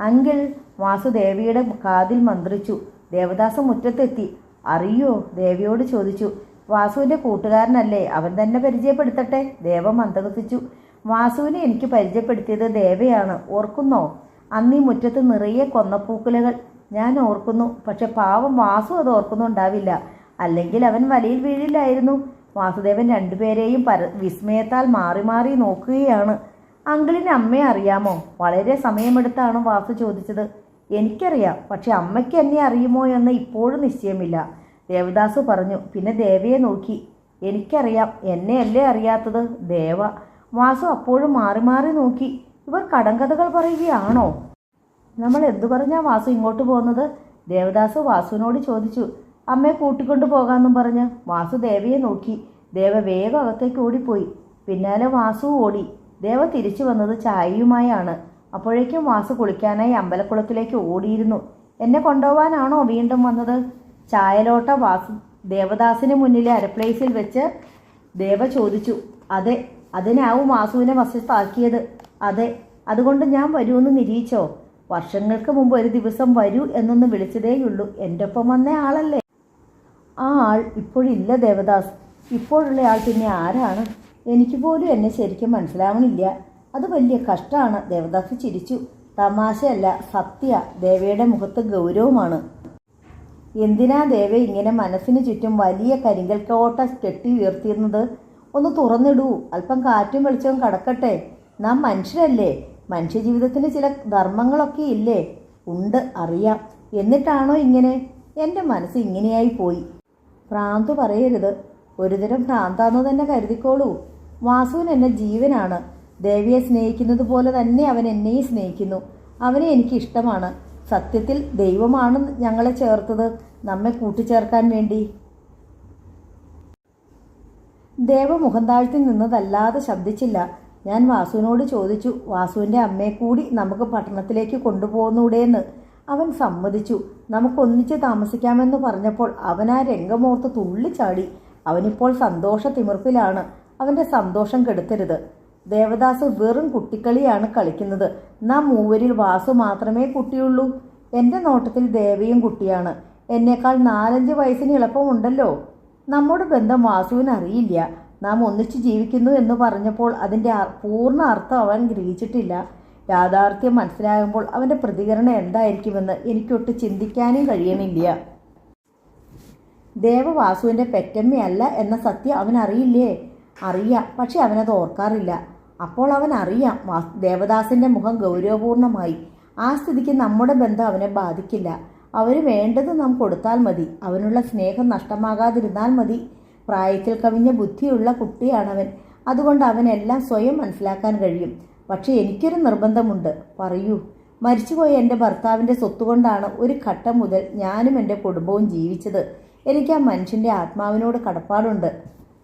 അങ്കിൾ, വാസു ദേവിയുടെ കാതിൽ മന്ത്രിച്ചു. ദേവദാസ് മുറ്റത്തെത്തി. അറിയോ? ദേവിയോട് ചോദിച്ചു. വാസുവിൻ്റെ കൂട്ടുകാരനല്ലേ, അവൻ തന്നെ പരിചയപ്പെടുത്തട്ടെ. ദേവ മന്ദഹസിച്ചു. വാസുവിനെ എനിക്ക് പരിചയപ്പെടുത്തിയത് ദേവയാണ്, ഓർക്കുന്നോ? അന്നീ മുറ്റത്ത് നിറയെ കൊന്നപ്പൂക്കുലകൾ. ഞാൻ ഓർക്കുന്നു. പക്ഷെ പാവം വാസു അത് ഓർക്കുന്നുണ്ടാവില്ല. അല്ലെങ്കിൽ അവൻ വലയിൽ വീഴില്ലായിരുന്നു. വാസുദേവൻ രണ്ടുപേരെയും വിസ്മയത്താൽ മാറി മാറി നോക്കുകയാണ്. അങ്കിളിന് അമ്മയെ അറിയാമോ? വളരെ സമയമെടുത്താണ് വാസു ചോദിച്ചത്. എനിക്കറിയാം, പക്ഷെ അമ്മയ്ക്ക് എന്നെ അറിയുമോ എന്ന് ഇപ്പോഴും നിശ്ചയമില്ല, ദേവദാസ് പറഞ്ഞു. പിന്നെ ദേവയെ നോക്കി. എനിക്കറിയാം, എന്നെയല്ലേ അറിയാത്തത്? ദേവ. വാസു അപ്പോഴും മാറി മാറി നോക്കി. ഇവർ കടങ്കഥകൾ പറയുകയാണോ? നമ്മൾ എന്തു പറഞ്ഞാ വാസു ഇങ്ങോട്ട് പോകുന്നത്? ദേവദാസ് വാസുവിനോട് ചോദിച്ചു. അമ്മയെ കൂട്ടിക്കൊണ്ടു പോകാമെന്നും പറഞ്ഞ്. വാസു ദേവയെ നോക്കി. ദേവ വേഗം അകത്തേക്ക് ഓടിപ്പോയി. പിന്നാലെ വാസു ഓടി. ദേവ തിരിച്ചു വന്നത് ചായയുമായാണ്. അപ്പോഴേക്കും വാസു കുളിക്കാനായി അമ്പലക്കുളത്തിലേക്ക് ഓടിയിരുന്നു. എന്നെ കൊണ്ടുപോകാനാണോ വീണ്ടും വന്നത്? ചായലോട്ട വാസു ദേവദാസിന് മുന്നിലെ അരപ്ലേസിൽ വെച്ച് ദേവ ചോദിച്ചു. അതെ. അതിനാവും വാസുവിനെ വശത്താക്കിയത്? അതെ. അതുകൊണ്ട് ഞാൻ വരുമെന്ന് നിരീക്ഷോ? വർഷങ്ങൾക്ക് മുമ്പ് ഒരു ദിവസം വരൂ എന്നൊന്ന് വിളിച്ചതേയുള്ളൂ. എൻ്റെ ഒപ്പം വന്ന ആളല്ലേ? ആ ആൾ ഇപ്പോഴില്ല ദേവദാസ്. ഇപ്പോഴുള്ള ആൾ പിന്നെ ആരാണ്? എനിക്ക് പോലും എന്നെ ശരിക്കും മനസ്സിലാവണില്ല. അത് വലിയ കഷ്ടമാണ്. ദേവദാസ് ചിരിച്ചു. തമാശയല്ല, സത്യ. ദേവയുടെ മുഖത്ത് ഗൗരവമാണ്. എന്തിനാ ദേവ ഇങ്ങനെ മനസ്സിന് ചുറ്റും വലിയ കരിങ്കൽ കോട്ട കെട്ടി ഉയർത്തിയിരുന്നത്? ഒന്ന് തുറന്നിടൂ. അല്പം കാറ്റും വെളിച്ചവും കടക്കട്ടെ. നാം മനുഷ്യരല്ലേ. മനുഷ്യജീവിതത്തിന് ചില ധർമ്മങ്ങളൊക്കെ ഇല്ലേ? ഉണ്ട്, അറിയാം. എന്നിട്ടാണോ ഇങ്ങനെ? എൻ്റെ മനസ്സ് ഇങ്ങനെയായി പോയി. ഭ്രാന്ത് പറയരുത്. ഒരുതരം ഭ്രാന്താന്ന് തന്നെ കരുതിക്കോളൂ. വാസുവിന് എന്നെ ജീവനാണ്. ദേവിയെ സ്നേഹിക്കുന്നത് പോലെ തന്നെ അവൻ എന്നെയും സ്നേഹിക്കുന്നു. അവനെ എനിക്ക് ഇഷ്ടമാണ്. സത്യത്തിൽ ദൈവമാണ് ഞങ്ങളെ ചേർത്തത്, നമ്മെ കൂട്ടിച്ചേർക്കാൻ വേണ്ടി. ദേവ മുഖം താഴ്ത്തി നിന്നതല്ലാതെ ശബ്ദിച്ചില്ല. ഞാൻ വാസുവിനോട് ചോദിച്ചു, വാസുവിൻ്റെ അമ്മയെ കൂടി നമുക്ക് പട്ടണത്തിലേക്ക് കൊണ്ടുപോകുന്നൂടെയെന്ന്. അവൻ സമ്മതിച്ചു. നമുക്കൊന്നിച്ച് താമസിക്കാമെന്ന് പറഞ്ഞപ്പോൾ അവൻ ആ രംഗമോർത്ത് തുള്ളിച്ചാടി. അവനിപ്പോൾ സന്തോഷ തിമിർപ്പിലാണ്. അവൻ്റെ സന്തോഷം കെടുത്തരുത്. ദേവദാസ് വെറും കുട്ടിക്കളിയാണ് കളിക്കുന്നത്. നാം മൂവരിൽ വാസു മാത്രമേ കുട്ടിയുള്ളൂ. എൻ്റെ നോട്ടത്തിൽ ദേവയും കുട്ടിയാണ്. എന്നേക്കാൾ 4-5 വയസ്സിന് എളുപ്പമുണ്ടല്ലോ. നമ്മുടെ ബന്ധം വാസുവിന് അറിയില്ല. നാം ഒന്നിച്ച് ജീവിക്കുന്നു എന്ന് പറഞ്ഞപ്പോൾ അതിൻ്റെ പൂർണ്ണ അർത്ഥം അവൻ ഗ്രഹിച്ചിട്ടില്ല. യാഥാർത്ഥ്യം മനസ്സിലാകുമ്പോൾ അവൻ്റെ പ്രതികരണം എന്തായിരിക്കുമെന്ന് എനിക്കൊട്ട് ചിന്തിക്കാനും കഴിയണില്ല. ദേവ വാസുവിൻ്റെ പെറ്റമ്മയല്ല എന്ന സത്യം അവൻ അറിയില്ലേ? അറിയാം, പക്ഷെ അവനത് ഓർക്കാറില്ല. അപ്പോൾ അവൻ അറിയാം. ദേവദാസിൻ്റെ മുഖം ഗൗരവപൂർണമായി. ആ സ്ഥിതിക്ക് നമ്മുടെ ബന്ധം അവനെ ബാധിക്കില്ല. അവന് വേണ്ടത് നാം കൊടുത്താൽ മതി. അവനുള്ള സ്നേഹം നഷ്ടമാകാതിരുന്നാൽ മതി. പ്രായത്തിൽ കവിഞ്ഞ ബുദ്ധിയുള്ള കുട്ടിയാണവൻ. അതുകൊണ്ട് അവനെല്ലാം സ്വയം മനസ്സിലാക്കാൻ കഴിയും. പക്ഷെ എനിക്കൊരു നിർബന്ധമുണ്ട്. പറയൂ. മരിച്ചുപോയ എൻ്റെ ഭർത്താവിൻ്റെ സ്വത്തുകൊണ്ടാണ് ഒരു ഘട്ടം മുതൽ ഞാനും എൻ്റെ കുടുംബവും ജീവിച്ചത്. എനിക്ക് ആ മനുഷ്യൻ്റെ ആത്മാവിനോട് കടപ്പാടുണ്ട്.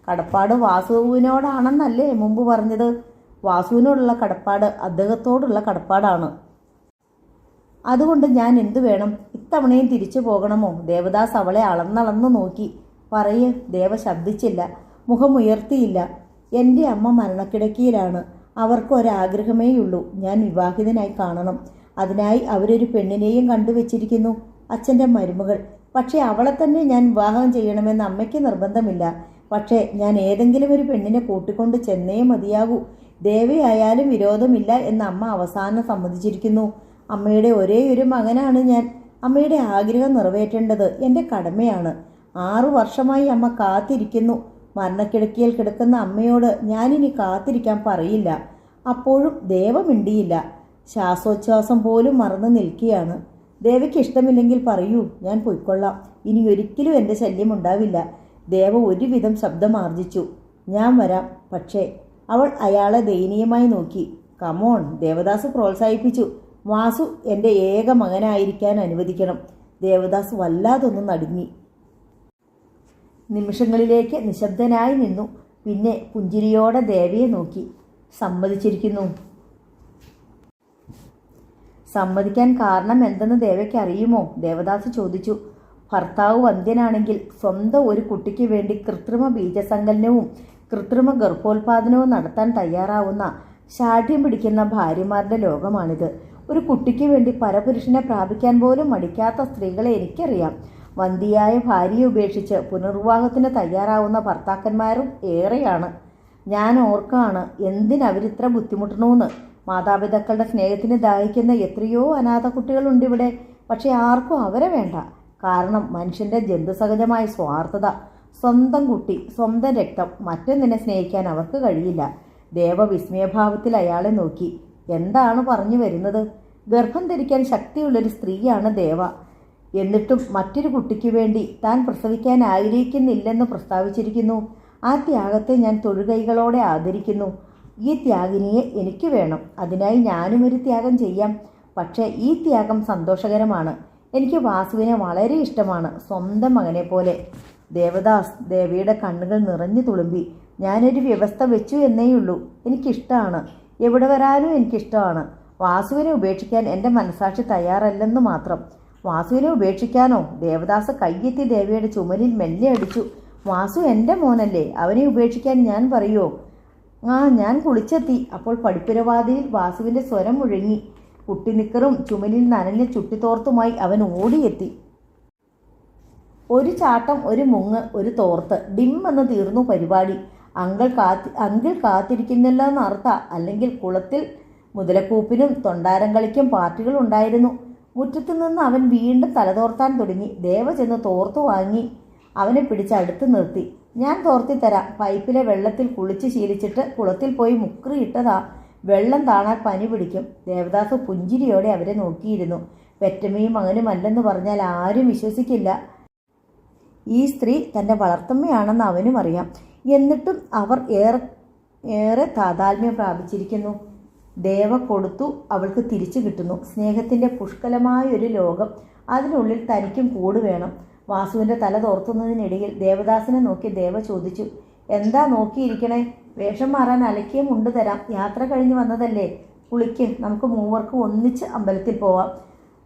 കടപ്പാട് വാസുവിനോടാണെന്നല്ലേ മുമ്പ് പറഞ്ഞത്? വാസുവിനോടുള്ള കടപ്പാട് അദ്ദേഹത്തോടുള്ള കടപ്പാടാണ്. അതുകൊണ്ട് ഞാൻ എന്തു വേണം? ഇത്തവണയും തിരിച്ചു പോകണമോ? ദേവദാസ് അവളെ അളന്നളന്നു നോക്കി. പറയ്. ദേവ ശബ്ദിച്ചില്ല, മുഖമുയർത്തിയില്ല. എൻ്റെ അമ്മ മരണക്കിടക്കയിലാണ്. അവർക്ക് ഒരാഗ്രഹമേയുള്ളൂ, ഞാൻ വിവാഹിതനായി കാണണം. അതിനായി അവരൊരു പെണ്ണിനെയും കണ്ടുവച്ചിരിക്കുന്നു, അച്ഛൻ്റെ മരുമകൾ. പക്ഷേ അവളെ തന്നെ ഞാൻ വിവാഹം ചെയ്യണമെന്ന് അമ്മയ്ക്ക് നിർബന്ധമില്ല. പക്ഷേ ഞാൻ ഏതെങ്കിലും ഒരു പെണ്ണിനെ കൂട്ടിക്കൊണ്ട് ചെന്നേ മതിയാകൂ. ദേവയായാലും വിരോധമില്ല എന്ന് അമ്മ അവസാനം സമ്മതിച്ചിരിക്കുന്നു. അമ്മയുടെ ഒരേയൊരു മകനാണ് ഞാൻ. അമ്മയുടെ ആഗ്രഹം നിറവേറ്റേണ്ടത് എൻ്റെ കടമയാണ്. 6 വർഷമായി അമ്മ കാത്തിരിക്കുന്നു. മരണക്കിടക്കയിൽ കിടക്കുന്ന അമ്മയോട് ഞാനിനി കാത്തിരിക്കാൻ പറയില്ല. അപ്പോഴും ദേവ മിണ്ടിയില്ല. ശ്വാസോച്ഛ്വാസം പോലും മറന്നു നിൽക്കുകയാണ്. ദേവയ്ക്ക് ഇഷ്ടമില്ലെങ്കിൽ പറയൂ, ഞാൻ പൊയ്ക്കൊള്ളാം. ഇനി ഒരിക്കലും എൻ്റെ ശല്യം ഉണ്ടാവില്ല. ദേവ ഒരുവിധം ശബ്ദമാർജിച്ചു. ഞാൻ വരാം. പക്ഷേ അവൾ അയാളെ ദയനീയമായി നോക്കി. കമോൺ, ദേവദാസ് പ്രോത്സാഹിപ്പിച്ചു. വാസു എൻ്റെ ഏക മകനായിരിക്കാൻ അനുവദിക്കണം. ദേവദാസ് വല്ലാതൊന്നും നടുങ്ങി. നിമിഷങ്ങളിലേക്ക് നിശബ്ദനായി നിന്നു. പിന്നെ പുഞ്ചിരിയോടെ ദേവിയെ നോക്കി. സമ്മതിച്ചിരിക്കുന്നു. സമ്മതിക്കാൻ കാരണം എന്തെന്ന് ദേവയ്ക്ക് അറിയുമോ? ദേവദാസ് ചോദിച്ചു. ഭർത്താവ് വന്ധ്യനാണെങ്കിൽ സ്വന്തം ഒരു കുട്ടിക്ക് വേണ്ടി കൃത്രിമ ബീജസങ്കലനവും കൃത്രിമ ഗർഭോത്പാദനവും നടത്താൻ തയ്യാറാവുന്ന ശാഠ്യം പിടിക്കുന്ന ഭാര്യമാരുടെ ലോകമാണിത്. ഒരു കുട്ടിക്ക് വേണ്ടി പരപുരുഷനെ പ്രാപിക്കാൻ പോലും മടിക്കാത്ത സ്ത്രീകളെ എനിക്കറിയാം. വന്ധ്യയായ ഭാര്യയെ ഉപേക്ഷിച്ച് പുനർവിവാഹത്തിന് തയ്യാറാവുന്ന ഭർത്താക്കന്മാരും ഏറെയാണ്. ഞാൻ ഓർക്കാണ് എന്തിനവരിത്ര ബുദ്ധിമുട്ടണമെന്ന്. മാതാപിതാക്കളുടെ സ്നേഹത്തിന് ദാഹിക്കുന്ന എത്രയോ അനാഥ കുട്ടികളുണ്ടിവിടെ. പക്ഷെ ആർക്കും അവരെ വേണ്ട. കാരണം മനുഷ്യൻ്റെ ജന്തുസഹജമായ സ്വാർത്ഥത. സ്വന്തം കുട്ടി, സ്വന്തം രക്തം, മറ്റൊന്നിനെ സ്നേഹിക്കാൻ അവർക്ക് കഴിയില്ല. ദേവ വിസ്മയഭാവത്തിൽ അയാളെ നോക്കി. എന്താണ് പറഞ്ഞു വരുന്നത്? ഗർഭം ധരിക്കാൻ ശക്തിയുള്ളൊരു സ്ത്രീയാണ് ദേവ. എന്നിട്ടും മറ്റൊരു കുട്ടിക്ക് വേണ്ടി താൻ പ്രസവിക്കാൻ ആഗ്രഹിക്കുന്നില്ലെന്ന് പ്രസ്താവിച്ചിരിക്കുന്നു. ആ ത്യാഗത്തെ ഞാൻ തൊഴുകൈകളോടെ ആദരിക്കുന്നു. ഈ ത്യാഗിനിയെ എനിക്ക് വേണം. അതിനായി ഞാനും ഒരു ത്യാഗം ചെയ്യാം. പക്ഷേ ഈ ത്യാഗം സന്തോഷകരമാണ്. എനിക്ക് വാസുവിനെ വളരെ ഇഷ്ടമാണ്, സ്വന്തം മകനെ പോലെ. ദേവദാസ് ദേവിയുടെ കണ്ണുകൾ നിറഞ്ഞു തുളുമ്പി. ഞാനൊരു വ്യവസ്ഥ വെച്ചു എന്നേയുള്ളൂ. എനിക്കിഷ്ടമാണ്. എവിടെ വരാനും എനിക്കിഷ്ടമാണ്. വാസുവിനെ ഉപേക്ഷിക്കാൻ എൻ്റെ മനസാക്ഷി തയ്യാറല്ലെന്ന് മാത്രം. വാസുവിനെ ഉപേക്ഷിക്കാനോ? ദേവദാസ് കയ്യെത്തി ദേവിയുടെ ചുമലിൽ മെല്ലെ അടിച്ചു. വാസു എൻ്റെ മോനല്ലേ, അവനെ ഉപേക്ഷിക്കാൻ ഞാൻ പറയുമോ? ഞാൻ കുളിച്ചെത്തി. അപ്പോൾ പടിപ്പുരവാതിയിൽ വാസുവിൻ്റെ സ്വരം മുഴങ്ങി. കുട്ടിനിക്കറും ചുമലിൽ നനഞ്ഞ ചുട്ടിത്തോർത്തുമായി അവൻ ഓടിയെത്തി. ഒരു ചാട്ടം, ഒരു മുങ്ങ്, ഒരു തോർത്ത്. ഡിമ്മെന്ന് തീർന്നു പരിപാടി. അങ്കിൾ കാത്തിരിക്കുന്നില്ല എന്നർത്ഥ. അല്ലെങ്കിൽ കുളത്തിൽ മുതലക്കൂപ്പിനും തൊണ്ടാരം കളിക്കും പാർട്ടികൾ ഉണ്ടായിരുന്നു. മുറ്റത്തു നിന്ന് അവൻ വീണ്ടും തലതോർത്താൻ തുടങ്ങി. ദേവ ചെന്ന് തോർത്തു വാങ്ങി അവനെ പിടിച്ച് അടുത്ത് നിർത്തി. ഞാൻ തോർത്തിത്തരാം. പൈപ്പിലെ വെള്ളത്തിൽ കുളിച്ച് ശീലിച്ചിട്ട് കുളത്തിൽ പോയി മുക്രിയിട്ടതാ. വെള്ളം താണാൽ പനി പിടിക്കും. ദേവദാസ് പുഞ്ചിരിയോടെ അവരെ നോക്കിയിരുന്നു. പെറ്റമ്മയും മകനുമല്ലെന്ന് പറഞ്ഞാൽ ആരും വിശ്വസിക്കില്ല. ഈ സ്ത്രീ തൻ്റെ വളർത്തമ്മയാണെന്ന് അവനും അറിയാം. എന്നിട്ടും അവർ ഏറെ താതാത്മ്യം പ്രാപിച്ചിരിക്കുന്നു. ദേവ കൊടുത്തു, അവൾക്ക് തിരിച്ചു കിട്ടുന്നു. സ്നേഹത്തിൻ്റെ പുഷ്കലമായൊരു ലോകം. അതിനുള്ളിൽ തനിക്കും കൂട് വേണം. വാസുവിൻ്റെ തല തോർത്തുന്നതിനിടയിൽ ദേവദാസിനെ നോക്കി ദേവ ചോദിച്ചു. എന്താ നോക്കിയിരിക്കണേ? വേഷം മാറാൻ അലക്കിയ മുണ്ട് തരാം. യാത്ര കഴിഞ്ഞ് വന്നതല്ലേ, കുളിക്ക്. നമുക്ക് മൂവർക്കും ഒന്നിച്ച് അമ്പലത്തിൽ പോവാം.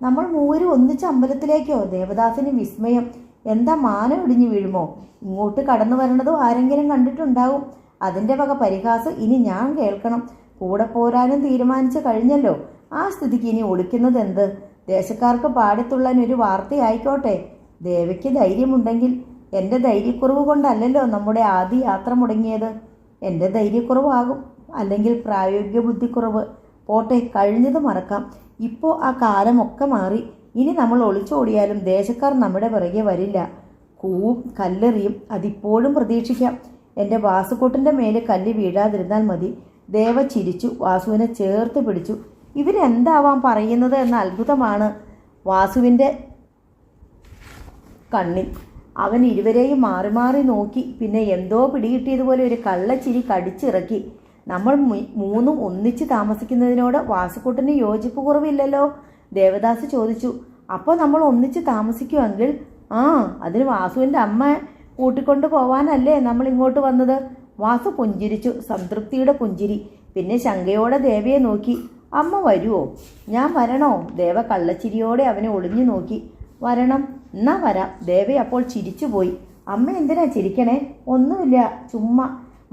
നമ്മൾ മൂവരും ഒന്നിച്ച് അമ്പലത്തിലേക്കോ? ദേവദാസിന് വിസ്മയം. എന്താ മാനം ഇടിഞ്ഞു വീഴുമോ? ഇങ്ങോട്ട് കടന്നു വരണതും ആരെങ്കിലും കണ്ടിട്ടുണ്ടാവും. അതിൻ്റെ വക പരിഹാസം ഇനി ഞാൻ കേൾക്കണം. കൂടെ പോരാനും തീരുമാനിച്ചു കഴിഞ്ഞല്ലോ. ആ സ്ഥിതിക്ക് ഇനി ഒളിക്കുന്നത് എന്ത്? ദേശക്കാർക്ക് പാടിത്തുള്ളാൻ ഒരു വാർത്തയായിക്കോട്ടെ. ദേവയ്ക്ക് ധൈര്യമുണ്ടെങ്കിൽ. എൻ്റെ ധൈര്യക്കുറവ് കൊണ്ടല്ലല്ലോ നമ്മുടെ ആദ്യ യാത്ര മുടങ്ങിയത്. എൻ്റെ ധൈര്യക്കുറവാകും, അല്ലെങ്കിൽ പ്രായോഗിക ബുദ്ധിക്കുറവ്. പോട്ടെ, കഴിഞ്ഞത് മറക്കാം. ഇപ്പോൾ ആ കാലമൊക്കെ മാറി. ഇനി നമ്മൾ ഒളിച്ചോടിയാലും ദേശക്കാർ നമ്മുടെ പിറകെ വരില്ല. കൂവും കല്ലെറിയും. അതിപ്പോഴും പ്രതീക്ഷിക്കാം. എൻ്റെ വാസുകൂട്ടിൻ്റെ മേലെ കല്ല് വീഴാതിരുന്നാൽ മതി. ദേവ ചിരിച്ചു. വാസുവിനെ ചേർത്ത് പിടിച്ചു. ഇവരെന്താവാൻ പറയുന്നത് എന്ന അത്ഭുതമാണ് വാസുവിൻ്റെ കണ്ണിൽ. അവൻ ഇരുവരെയും മാറി മാറി നോക്കി. പിന്നെ എന്തോ പിടികിട്ടിയതുപോലെ ഒരു കള്ളച്ചിരി കടിച്ചിറക്കി. നമ്മൾ മൂന്നും ഒന്നിച്ച് താമസിക്കുന്നതിനോട് വാസുകൂട്ടിന് യോജിപ്പ് കുറവില്ലല്ലോ? ദേവദാസ് ചോദിച്ചു. അപ്പോൾ നമ്മൾ ഒന്നിച്ച് താമസിക്കുമെങ്കിൽ? അതിന് വാസുവിൻ്റെ അമ്മ കൂട്ടിക്കൊണ്ടു പോവാനല്ലേ നമ്മൾ ഇങ്ങോട്ട് വന്നത്? വാസു പുഞ്ചിരിച്ചു. സംതൃപ്തിയുടെ പുഞ്ചിരി. പിന്നെ ശങ്കയോടെ ദേവയെ നോക്കി. അമ്മ വരുമോ? ഞാൻ വരണോ? ദേവ കള്ളച്ചിരിയോടെ അവനെ ഒളിഞ്ഞു നോക്കി. വരണം. എന്നാ വരാം. ദേവ അപ്പോൾ ചിരിച്ചുപോയി. അമ്മ എന്തിനാ ചിരിക്കണേ? ഒന്നുമില്ല, ചുമ്മാ.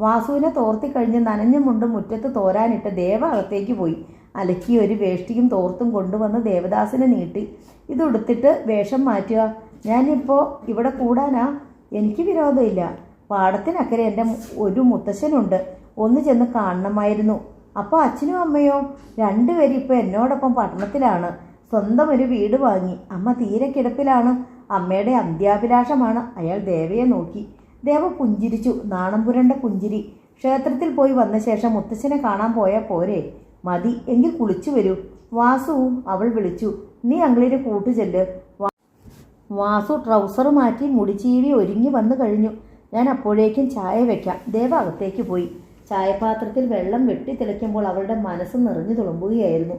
വാസുവിനെ തോർത്തിക്കഴിഞ്ഞ് നനഞ്ഞ മുണ്ട് മുറ്റത്ത് തോരാനിട്ട് ദേവ അകത്തേക്ക് പോയി. അലക്കി ഒരു വേഷ്ടിയും തോർത്തും കൊണ്ടുവന്ന് ദേവദാസിനെ നീട്ടി. ഇതുടുത്തിട്ട് വേഷം മാറ്റുക. ഞാനിപ്പോൾ ഇവിടെ കൂടാനാ? എനിക്ക് വിരോധമില്ല. പാടത്തിനക്കരെ എൻ്റെ ഒരു മുത്തശ്ശനുണ്ട്. ഒന്ന് ചെന്ന് കാണണമായിരുന്നു. അപ്പോൾ അച്ഛനും അമ്മയോ? രണ്ടുപേരും ഇപ്പോൾ എന്നോടൊപ്പം പട്ടണത്തിലാണ്. സ്വന്തം ഒരു വീട് വാങ്ങി. അമ്മ തീരെ കിടപ്പിലാണ്. അമ്മയുടെ അന്ത്യാഭിലാഷമാണ്. അയാൾ ദേവയെ നോക്കി. ദേവ പുഞ്ചിരിച്ചു. നാണം പുരണ്ട പുഞ്ചിരി. ക്ഷേത്രത്തിൽ പോയി വന്ന ശേഷം മുത്തശ്ശനെ കാണാൻ പോയാൽ പോരെ? മതി, എങ്കിൽ കുളിച്ചു വരൂ. വാസു, അവൾ വിളിച്ചു. നീ അങ്ങളിനെ കൂട്ടുചെല്ല്. വാസു ട്രൗസർ മാറ്റി മുടിച്ചീവി ഒരുങ്ങി വന്നു കഴിഞ്ഞു. ഞാൻ അപ്പോഴേക്കും ചായ വയ്ക്കാം. ദേവ അകത്തേക്ക് പോയി. ചായപാത്രത്തിൽ വെള്ളം വെട്ടിത്തിളയ്ക്കുമ്പോൾ അവളുടെ മനസ്സ് നിറഞ്ഞു തുളുമ്പുകയായിരുന്നു.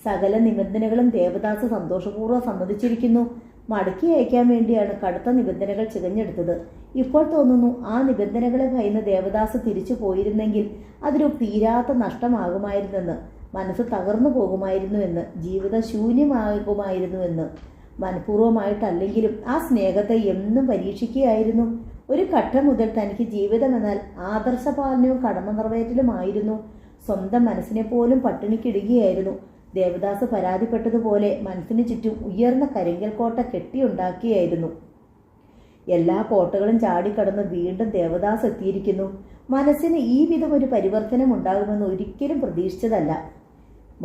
സകല നിബന്ധനകളും ദേവദാസ് സന്തോഷപൂർവ്വം സമ്മതിച്ചിരിക്കുന്നു. മടക്കി അയക്കാൻ വേണ്ടിയാണ് കടുത്ത നിബന്ധനകൾ ചികഞ്ഞെടുത്തത്. ഇപ്പോൾ തോന്നുന്നു ആ നിബന്ധനകളെ ഭയന്ന് ദേവദാസ് തിരിച്ചു പോയിരുന്നെങ്കിൽ അതൊരു തീരാത്ത നഷ്ടമാകുമായിരുന്നെന്ന്. മനസ്സ് തകർന്നു പോകുമായിരുന്നുവെന്ന്, ജീവിതം ശൂന്യമാകുമായിരുന്നുവെന്ന്. മനഃപൂർവ്വമായിട്ടല്ലെങ്കിലും ആ സ്നേഹത്തെ എന്നും പരീക്ഷിക്കുകയായിരുന്നു. ഒരു ഘട്ടം മുതൽ തനിക്ക് ജീവിതമെന്നാൽ ആദർശപാലനവും കടമ നിറവേറ്റലുമായിരുന്നു. സ്വന്തം മനസ്സിനെ പോലും പട്ടിണിക്കിടുകയായിരുന്നു. ദേവദാസ് പരാതിപ്പെട്ടതുപോലെ മനസ്സിന് ചുറ്റും ഉയർന്ന കരിങ്കൽ കോട്ട കെട്ടിയുണ്ടാക്കിയായിരുന്നു. എല്ലാ കോട്ടകളും ചാടിക്കടന്ന് വീണ്ടും ദേവദാസ് എത്തിയിരിക്കുന്നു. മനസ്സിന് ഈ വിധം ഒരു പരിവർത്തനം ഉണ്ടാകുമെന്ന് ഒരിക്കലും പ്രതീക്ഷിച്ചതല്ല.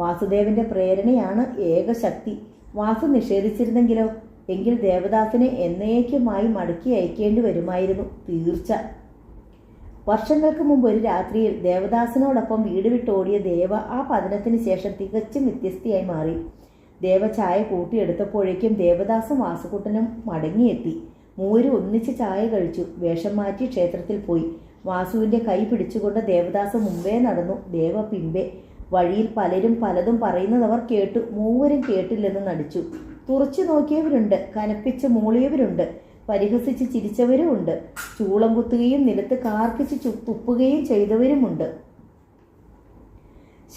വാസുദേവന്റെ പ്രേരണയാണ് ഏക ശക്തി. വാസു നിഷേധിച്ചിരുന്നെങ്കിലോ? എങ്കിൽ ദേവദാസിനെ എന്നേക്കുമായി മടക്കി അയക്കേണ്ടി വരുമായിരുന്നു, തീർച്ച. വർഷങ്ങൾക്ക് മുമ്പ് ഒരു രാത്രിയിൽ ദേവദാസിനോടൊപ്പം വീട് വിട്ടോടിയ ദേവ ആ പതനത്തിന് ശേഷം തികച്ചും വ്യത്യസ്തയായി മാറി. ദേവ ചായ കൂട്ടിയെടുത്തപ്പോഴേക്കും ദേവദാസും വാസുകുട്ടനും മടങ്ങിയെത്തി. മൂവരും ഒന്നിച്ച് ചായ കഴിച്ചു. വേഷം മാറ്റി ക്ഷേത്രത്തിൽ പോയി. വാസുവിന്റെ കൈ പിടിച്ചുകൊണ്ട് ദേവദാസ് മുമ്പേ നടന്നു, ദേവ പിമ്പെ. വഴിയിൽ പലരും പലതും പറയുന്നത് അവർ കേട്ടു. മൂവരും കേട്ടില്ലെന്ന് നടിച്ചു. തുറച്ചു നോക്കിയവരുണ്ട്, കനപ്പിച്ച് മൂളിയവരുണ്ട്, പരിഹസിച്ച് ചിരിച്ചവരുമുണ്ട്, ചൂളം കുത്തുകയും നിലത്ത് കാർക്കിച്ച് തുപ്പുകയും ചെയ്തവരുമുണ്ട്.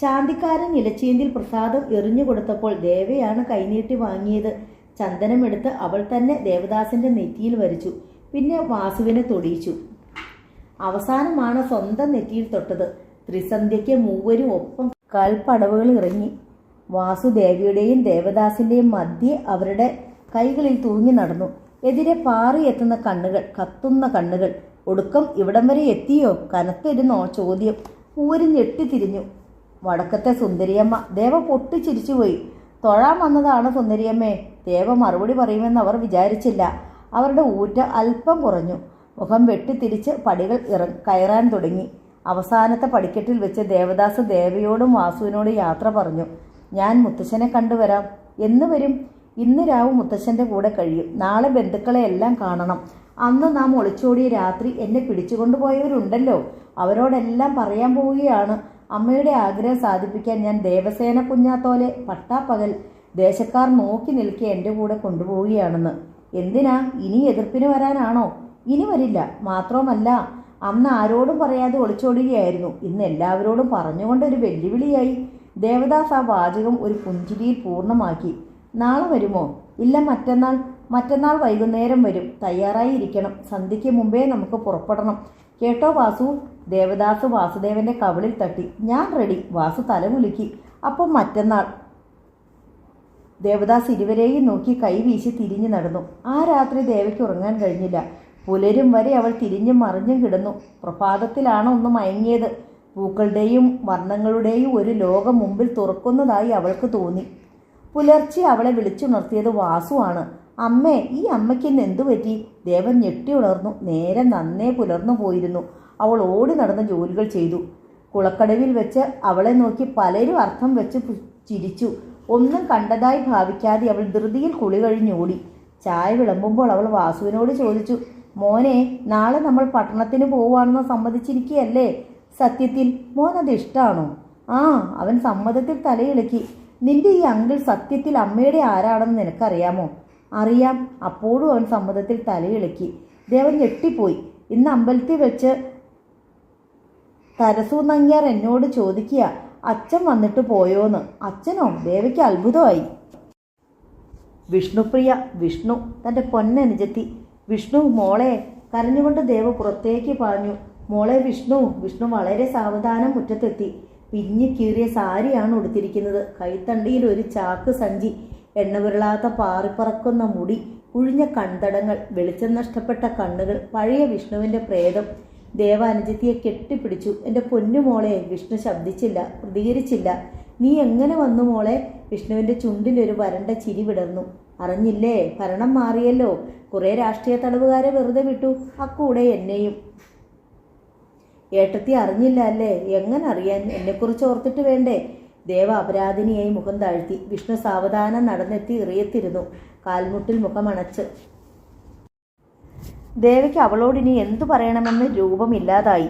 ശാന്തിക്കാരൻ ഇലച്ചീന്തിൽ പ്രസാദം എറിഞ്ഞു കൊടുത്തപ്പോൾ ദേവയാണ് കൈനീട്ടി വാങ്ങിയത്. ചന്ദനമെടുത്ത് അവൾ തന്നെ ദേവദാസിന്റെ നെറ്റിയിൽ വരച്ചു. പിന്നെ വാസുവിനെ തൊടിയിച്ചു. അവസാനമാണ് സ്വന്തം നെറ്റിയിൽ തൊട്ടത്. ത്രിസന്ധ്യയ്ക്ക് മൂവരും ഒപ്പം കാൽപ്പടവുകൾ ഇറങ്ങി. വാസുദേവിയുടെയും ദേവദാസിന്റെയും മധ്യേ അവരുടെ കൈകളിൽ തൂങ്ങി നടന്നു. എതിരെ പാറിയെത്തുന്ന കണ്ണുകൾ, കത്തുന്ന കണ്ണുകൾ. ഒടുക്കം ഇവിടം വരെ എത്തിയോ? കനത്തിരുന്നോ ചോദ്യം. മൂവരും ഞെട്ടിത്തിരിഞ്ഞു. വടക്കത്തെ സുന്ദരിയമ്മ. ദേവ പൊട്ടിച്ചിരിച്ചുപോയി. തൊഴാൻ വന്നതാണ് സുന്ദരിയമ്മേ. ദേവ മറുപടി പറയുമെന്ന് അവർ വിചാരിച്ചില്ല. അവരുടെ ഊറ്റ അല്പം കുറഞ്ഞു. മുഖം വെട്ടിത്തിരിച്ച് പടികൾ കയറാൻ തുടങ്ങി. അവസാനത്തെ പടിക്കെട്ടിൽ വെച്ച് ദേവദാസ് ദേവയോടും വാസുവിനോടും യാത്ര പറഞ്ഞു. ഞാൻ മുത്തശ്ശനെ കണ്ടുവരാം. എന്ന് വരും? ഇന്ന് രാവും മുത്തശ്ശൻ്റെ കൂടെ കഴിയും. നാളെ ബന്ധുക്കളെ എല്ലാം കാണണം. അന്ന് നാം ഒളിച്ചോടിയ രാത്രി എന്നെ പിടിച്ചുകൊണ്ടുപോയവരുണ്ടല്ലോ, അവരോടെല്ലാം പറയാൻ പോവുകയാണ്. അമ്മയുടെ ആഗ്രഹം സാധിപ്പിക്കാൻ ഞാൻ ദേവസേന കുഞ്ഞാത്തോലെ പട്ടാപ്പകൽ ദേശക്കാർ നോക്കി നിൽക്കെ എൻ്റെ കൂടെ കൊണ്ടുപോവുകയാണെന്ന്. എന്തിനാ? ഇനി എതിർപ്പിന് വരാനാണോ? ഇനി വരില്ല. മാത്രവുമല്ല, അന്ന് ആരോടും പറയാതെ ഒളിച്ചോടുകയായിരുന്നു. ഇന്ന് എല്ലാവരോടും പറഞ്ഞുകൊണ്ടൊരു വെല്ലുവിളിയായി. ദേവദാസ് ആ വാചകം ഒരു പുഞ്ചിരിയിൽ പൂർണ്ണമാക്കി. നാളെ വരുമോ? ഇല്ല, മറ്റന്നാൾ. മറ്റന്നാൾ വൈകുന്നേരം വരും. തയ്യാറായി ഇരിക്കണം. സന്ധ്യയ്ക്ക് മുമ്പേ നമുക്ക് പുറപ്പെടണം. കേട്ടോ വാസു? ദേവദാസ് വാസുദേവന്റെ കവിളിൽ തട്ടി. ഞാൻ റെഡി. വാസു തലകുലുക്കി. അപ്പം മറ്റന്നാൾ. ദേവദാസ് ഇരുവരെയും നോക്കി കൈവീശി തിരിഞ്ഞു നടന്നു. ആ രാത്രി ദേവയ്ക്ക് ഉറങ്ങാൻ കഴിഞ്ഞില്ല. പുലരും വരെ അവൾ തിരിഞ്ഞും മറിഞ്ഞും കിടന്നു. പ്രഭാതത്തിലാണ് ഒന്ന് മയങ്ങിയത്. പൂക്കളുടെയും വർണ്ണങ്ങളുടെയും ഒരു ലോകം മുമ്പിൽ തുറക്കുന്നതായി അവൾക്ക് തോന്നി. പുലർച്ചെ അവളെ വിളിച്ചുണർത്തിയത് വാസുവാണ്. അമ്മേ, ഈ അമ്മയ്ക്ക് ഇന്ന് എന്തു പറ്റി? ദേവൻ ഞെട്ടി ഉണർന്നു. നേരെ നന്നേ പുലർന്നു പോയിരുന്നു. അവൾ ഓടി നടന്ന ജോലികൾ ചെയ്തു. കുളക്കടവിൽ വെച്ച് അവളെ നോക്കി പലരും അർത്ഥം വെച്ച് ചിരിച്ചു. ഒന്നും കണ്ടതായി ഭാവിക്കാതെ അവൾ ധൃതിയിൽ കുളി കഴിഞ്ഞോടി. ചായ വിളമ്പുമ്പോൾ അവൾ വാസുവിനോട് ചോദിച്ചു, മോനെ, നാളെ നമ്മൾ പട്ടണത്തിന് പോവുകയാണെന്ന് സമ്മതിച്ചിരിക്കുകയല്ലേ? സത്യത്തിൽ മോനത് ഇഷ്ടമാണോ? ആ, അവൻ സമ്മതത്തിൽ തലയിളക്കി. നിന്റെ ഈ അങ്കിൾ സത്യത്തിൽ അമ്മയുടെ ആരാണെന്ന് നിനക്കറിയാമോ? അറിയാം. അപ്പോഴും അവൻ സമ്മതത്തിൽ തലയിളക്കി. ദേവൻ ഞെട്ടിപ്പോയി. ഇന്ന് അമ്പലത്തിൽ വെച്ച് തരസു നങ്ങ്യാർ എന്നോട് ചോദിക്കുക, അച്ഛൻ വന്നിട്ട് പോയോന്ന്. അച്ഛനോ? ദേവയ്ക്ക് അത്ഭുതമായി. വിഷ്ണുപ്രിയ, വിഷ്ണു, തൻ്റെ പൊന്നനുജത്തി. വിഷ്ണു മോളെ. കരഞ്ഞുകൊണ്ട് ദേവ പുറത്തേക്ക് പാഞ്ഞു. മോളെ വിഷ്ണു. വിഷ്ണു വളരെ സാവധാനം മുറ്റത്തെത്തി. പിഞ്ഞു കീറിയ സാരിയാണ് ഉടുത്തിരിക്കുന്നത്. കൈത്തണ്ടിയിൽ ഒരു ചാക്ക് സഞ്ചി, എണ്ണവിരളാത്ത പാറിപ്പറക്കുന്ന മുടി, കുഴിഞ്ഞ കൺതടങ്ങൾ, വെളിച്ചം നഷ്ടപ്പെട്ട കണ്ണുകൾ, പഴയ വിഷ്ണുവിൻ്റെ പ്രേതം. ദേവ അനുജത്തിയെ കെട്ടിപ്പിടിച്ചു. എൻ്റെ പൊന്നുമോളെ. വിഷ്ണു ശബ്ദിച്ചില്ല, പ്രതികരിച്ചില്ല. നീ എങ്ങനെ വന്നു മോളെ? വിഷ്ണുവിൻ്റെ ചുണ്ടിലൊരു വരണ്ട ചിരി വിടർന്നു. അറിഞ്ഞില്ലേ, ഭരണം മാറിയല്ലോ. കുറേ രാഷ്ട്രീയ തടവുകാരെ വെറുതെ വിട്ടു, അക്കൂടെ എന്നെയും. ഏട്ടത്തി അറിഞ്ഞില്ല അല്ലേ? എങ്ങനെ അറിയാൻ? എന്നെക്കുറിച്ച് ഓർത്തിട്ട് വേണ്ടേ? ദേവ അപരാധിനിയായി മുഖം താഴ്ത്തി. വിഷ്ണു സാവധാനം നടന്നെത്തി ഇറിയത്തിരുന്നു, കാൽമുട്ടിൽ മുഖമണച്ച്. ദേവയ്ക്ക് അവളോടിനി എന്തു പറയണമെന്ന് രൂപമില്ലാതായി.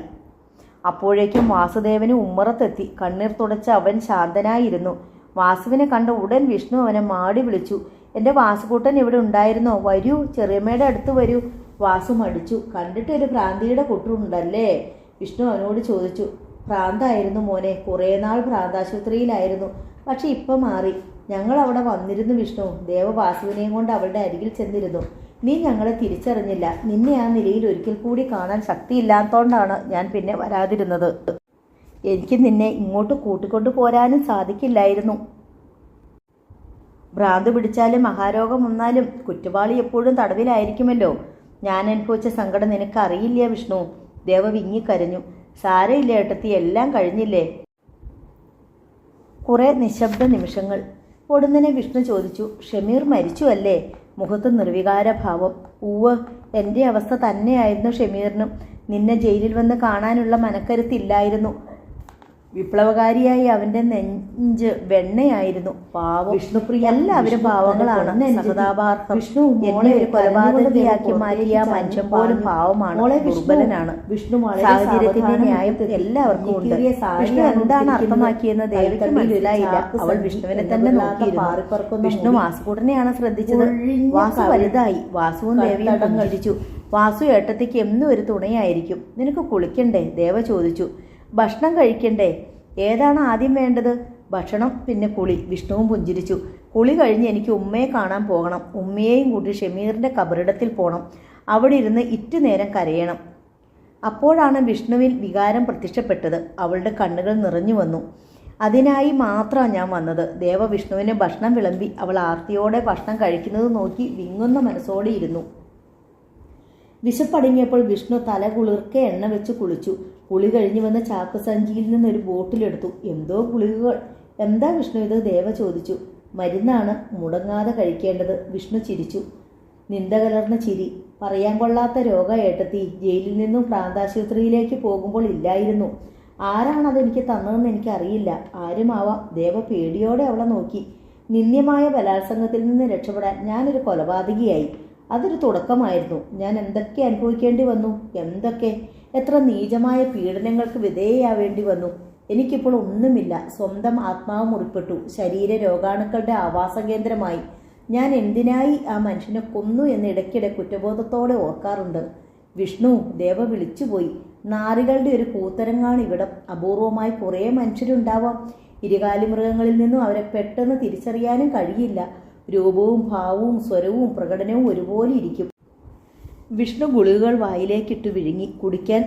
അപ്പോഴേക്കും വാസുദേവന് ഉമ്മറത്തെത്തി. കണ്ണീർ തുടച്ച് അവൻ ശാന്തനായിരുന്നു. വാസുവിനെ കണ്ട ഉടൻ വിഷ്ണു അവനെ മാടി വിളിച്ചു. എൻ്റെ വാസുകൂട്ടൻ ഇവിടെ ഉണ്ടായിരുന്നോ? വരൂ, ചെറിയമ്മയുടെ അടുത്ത് വരൂ. വാസു മടിച്ചു. കണ്ടിട്ട് ഒരു ഭ്രാന്തിയുടെ കുട്ടുണ്ടല്ലേ? വിഷ്ണു അവനോട് ചോദിച്ചു. ഭ്രാന്തായിരുന്നു മോനെ, കുറേ നാൾ ഭ്രാന്താശുപത്രിയിലായിരുന്നു. പക്ഷെ ഇപ്പം മാറി. ഞങ്ങൾ അവിടെ വന്നിരുന്നു വിഷ്ണു. ദേവ വാസുവിനെയും കൊണ്ട് അവളുടെ അരികിൽ ചെന്നിരുന്നു. നീ ഞങ്ങളെ തിരിച്ചറിഞ്ഞില്ല. നിന്നെ ആ നിലയിൽ ഒരിക്കൽ കൂടി കാണാൻ ശക്തിയില്ലാത്തോണ്ടാണ് ഞാൻ പിന്നെ വരാതിരുന്നത്. എനിക്ക് നിന്നെ ഇങ്ങോട്ട് കൂട്ടിക്കൊണ്ടു പോരാനും സാധിക്കില്ലായിരുന്നു. ഭ്രാന്ത് പിടിച്ചാലും മഹാരോഗം വന്നാലും കുറ്റവാളി എപ്പോഴും തടവിലായിരിക്കുമല്ലോ. ഞാൻ അനുഭവിച്ച സങ്കടം നിനക്ക് അറിയില്ല വിഷ്ണു. ദേവ വിങ്ങിക്കരഞ്ഞു. സാരയില്ല ഏട്ടത്തി, എല്ലാം കഴിഞ്ഞില്ലേ? കുറെ നിശബ്ദ നിമിഷങ്ങൾ. പൊടുന്നനെ വിഷ്ണു ചോദിച്ചു, ഷമീർ മരിച്ചു അല്ലേ? മുഖത്ത് നിർവികാരഭാവം. ഉവ്വ്, എൻ്റെ അവസ്ഥ തന്നെയായിരുന്നു ഷമീറിനും. നിന്നെ ജയിലിൽ വന്ന് കാണാനുള്ള മനക്കരുത്തില്ലായിരുന്നു. വിപ്ലവകാരിയായി അവൻ്റെ നെഞ്ച് വെണ്ണയായിരുന്നു. പാവം വിഷ്ണുപ്രിയ. എല്ലാവരും പാവങ്ങളാണ്. സഹതാപാർത്ഥം. വിഷ്ണു എന്നെ ഒരു കൊലപാതകയാക്കി മാറ്റിയ മനുഷ്യൻ പോലും പാവമാണ്, ദുർബലനാണ്. വിഷ്ണു സാഹചര്യത്തിന്റെ ന്യായം എല്ലാവർക്കും ഉണ്ട്. വിഷ്ണു എന്താണ് അർത്ഥമാക്കിയെന്ന് ദേവിക്ക് മനസ്സിലായില്ല. അവൾ വിഷ്ണുവിനെ തന്നെ നോക്കിയിരുന്നു. വിഷ്ണു വാസുകൂടനെയാണ് ശ്രദ്ധിച്ചത്. വാസു വലുതായി. വാസുവും ദേവിയും പുഞ്ചിരിച്ചു. വാസു ഏട്ടത്തിക്ക് എന്നും ഒരു തുണയായിരിക്കും. നിനക്ക് കുളിക്കണ്ടേ? ദേവ ചോദിച്ചു. ഭക്ഷണം കഴിക്കണ്ടേ? ഏതാണ് ആദ്യം വേണ്ടത്? ഭക്ഷണം പിന്നെ കുളി. വിഷ്ണുവും പുഞ്ചിരിച്ചു. കുളി കഴിഞ്ഞ് എനിക്ക് ഉമ്മയെ കാണാൻ പോകണം. ഉമ്മയെയും കൂട്ടി ഷമീറിൻ്റെ കബറിടത്തിൽ പോകണം. അവിടെ ഇരുന്ന് ഇറ്റുനേരം കരയണം. അപ്പോഴാണ് വിഷ്ണുവിൽ വികാരം പ്രത്യക്ഷപ്പെട്ടത്. അവളുടെ കണ്ണുകൾ നിറഞ്ഞു വന്നു. അതിനായി മാത്രമാണ് ഞാൻ വന്നത്. ദേവ വിഷ്ണുവിന് ഭക്ഷണം വിളമ്പി. അവൾ ആർത്തിയോടെ ഭക്ഷണം കഴിക്കുന്നത് നോക്കി വിങ്ങുന്ന മനസ്സോടെ ഇരുന്നു. വിശപ്പടങ്ങിയപ്പോൾ വിഷ്ണു തല കുളിർക്കെ എണ്ണ വെച്ച് കുളിച്ചു. കുളി കഴിഞ്ഞു വന്ന ചാക്ക് സഞ്ചിയിൽ നിന്നൊരു ബോട്ടിലെടുത്തു. എന്തോ ഗുളികകൾ. എന്താ വിഷ്ണു ഇത്? ദേവ ചോദിച്ചു. മരുന്നാണ്, മുടങ്ങാതെ കഴിക്കേണ്ടത്. വിഷ്ണു ചിരിച്ചു. നിന്ദ കലർന്ന ചിരി. പറയാൻ കൊള്ളാത്ത രോഗ ഏട്ടത്തി. ജയിലിൽ നിന്നും പ്രാന്താശുപത്രിയിലേക്ക് പോകുമ്പോൾ ഇല്ലായിരുന്നു. ആരാണത് എനിക്ക് തന്നതെന്ന് എനിക്കറിയില്ല. ആരുമാവാം. ദേവ പേടിയോടെ അവളെ നോക്കി. നിന്ദ്യമായ ബലാത്സംഗത്തിൽ നിന്ന് രക്ഷപ്പെടാൻ ഞാനൊരു കൊലപാതകിയായി. അതൊരു തുടക്കമായിരുന്നു. ഞാൻ എന്തൊക്കെ അനുഭവിക്കേണ്ടി വന്നു. എന്തൊക്കെ, എത്ര നീചമായ പീഡനങ്ങൾക്ക് വിധേയയാവേണ്ടി വന്നു. എനിക്കിപ്പോൾ ഒന്നുമില്ല. സ്വന്തം ആത്മാവ് മുറിപ്പെട്ടു. ശരീര രോഗാണുക്കളുടെ ആവാസ കേന്ദ്രമായി. ഞാൻ എന്തിനായി ആ മനുഷ്യനെ കൊന്നു എന്ന് ഇടയ്ക്കിടെ കുറ്റബോധത്തോടെ ഓർക്കാറുണ്ട്. വിഷ്ണു, ദേവ വിളിച്ചുപോയി. നാറികളുടെ ഒരു കൂത്തരങ്ങാണ് ഇവിടം. അപൂർവമായി കുറേ മനുഷ്യരുണ്ടാവാം. ഇരുകാലി മൃഗങ്ങളിൽ നിന്നും അവരെ പെട്ടെന്ന് തിരിച്ചറിയാനും കഴിയില്ല. രൂപവും ഭാവവും സ്വരവും പ്രകടനവും ഒരുപോലെ ഇരിക്കും. വിഷ്ണു ഗുളികകൾ വായിലേക്കിട്ട് വിഴുങ്ങി. കുടിക്കാൻ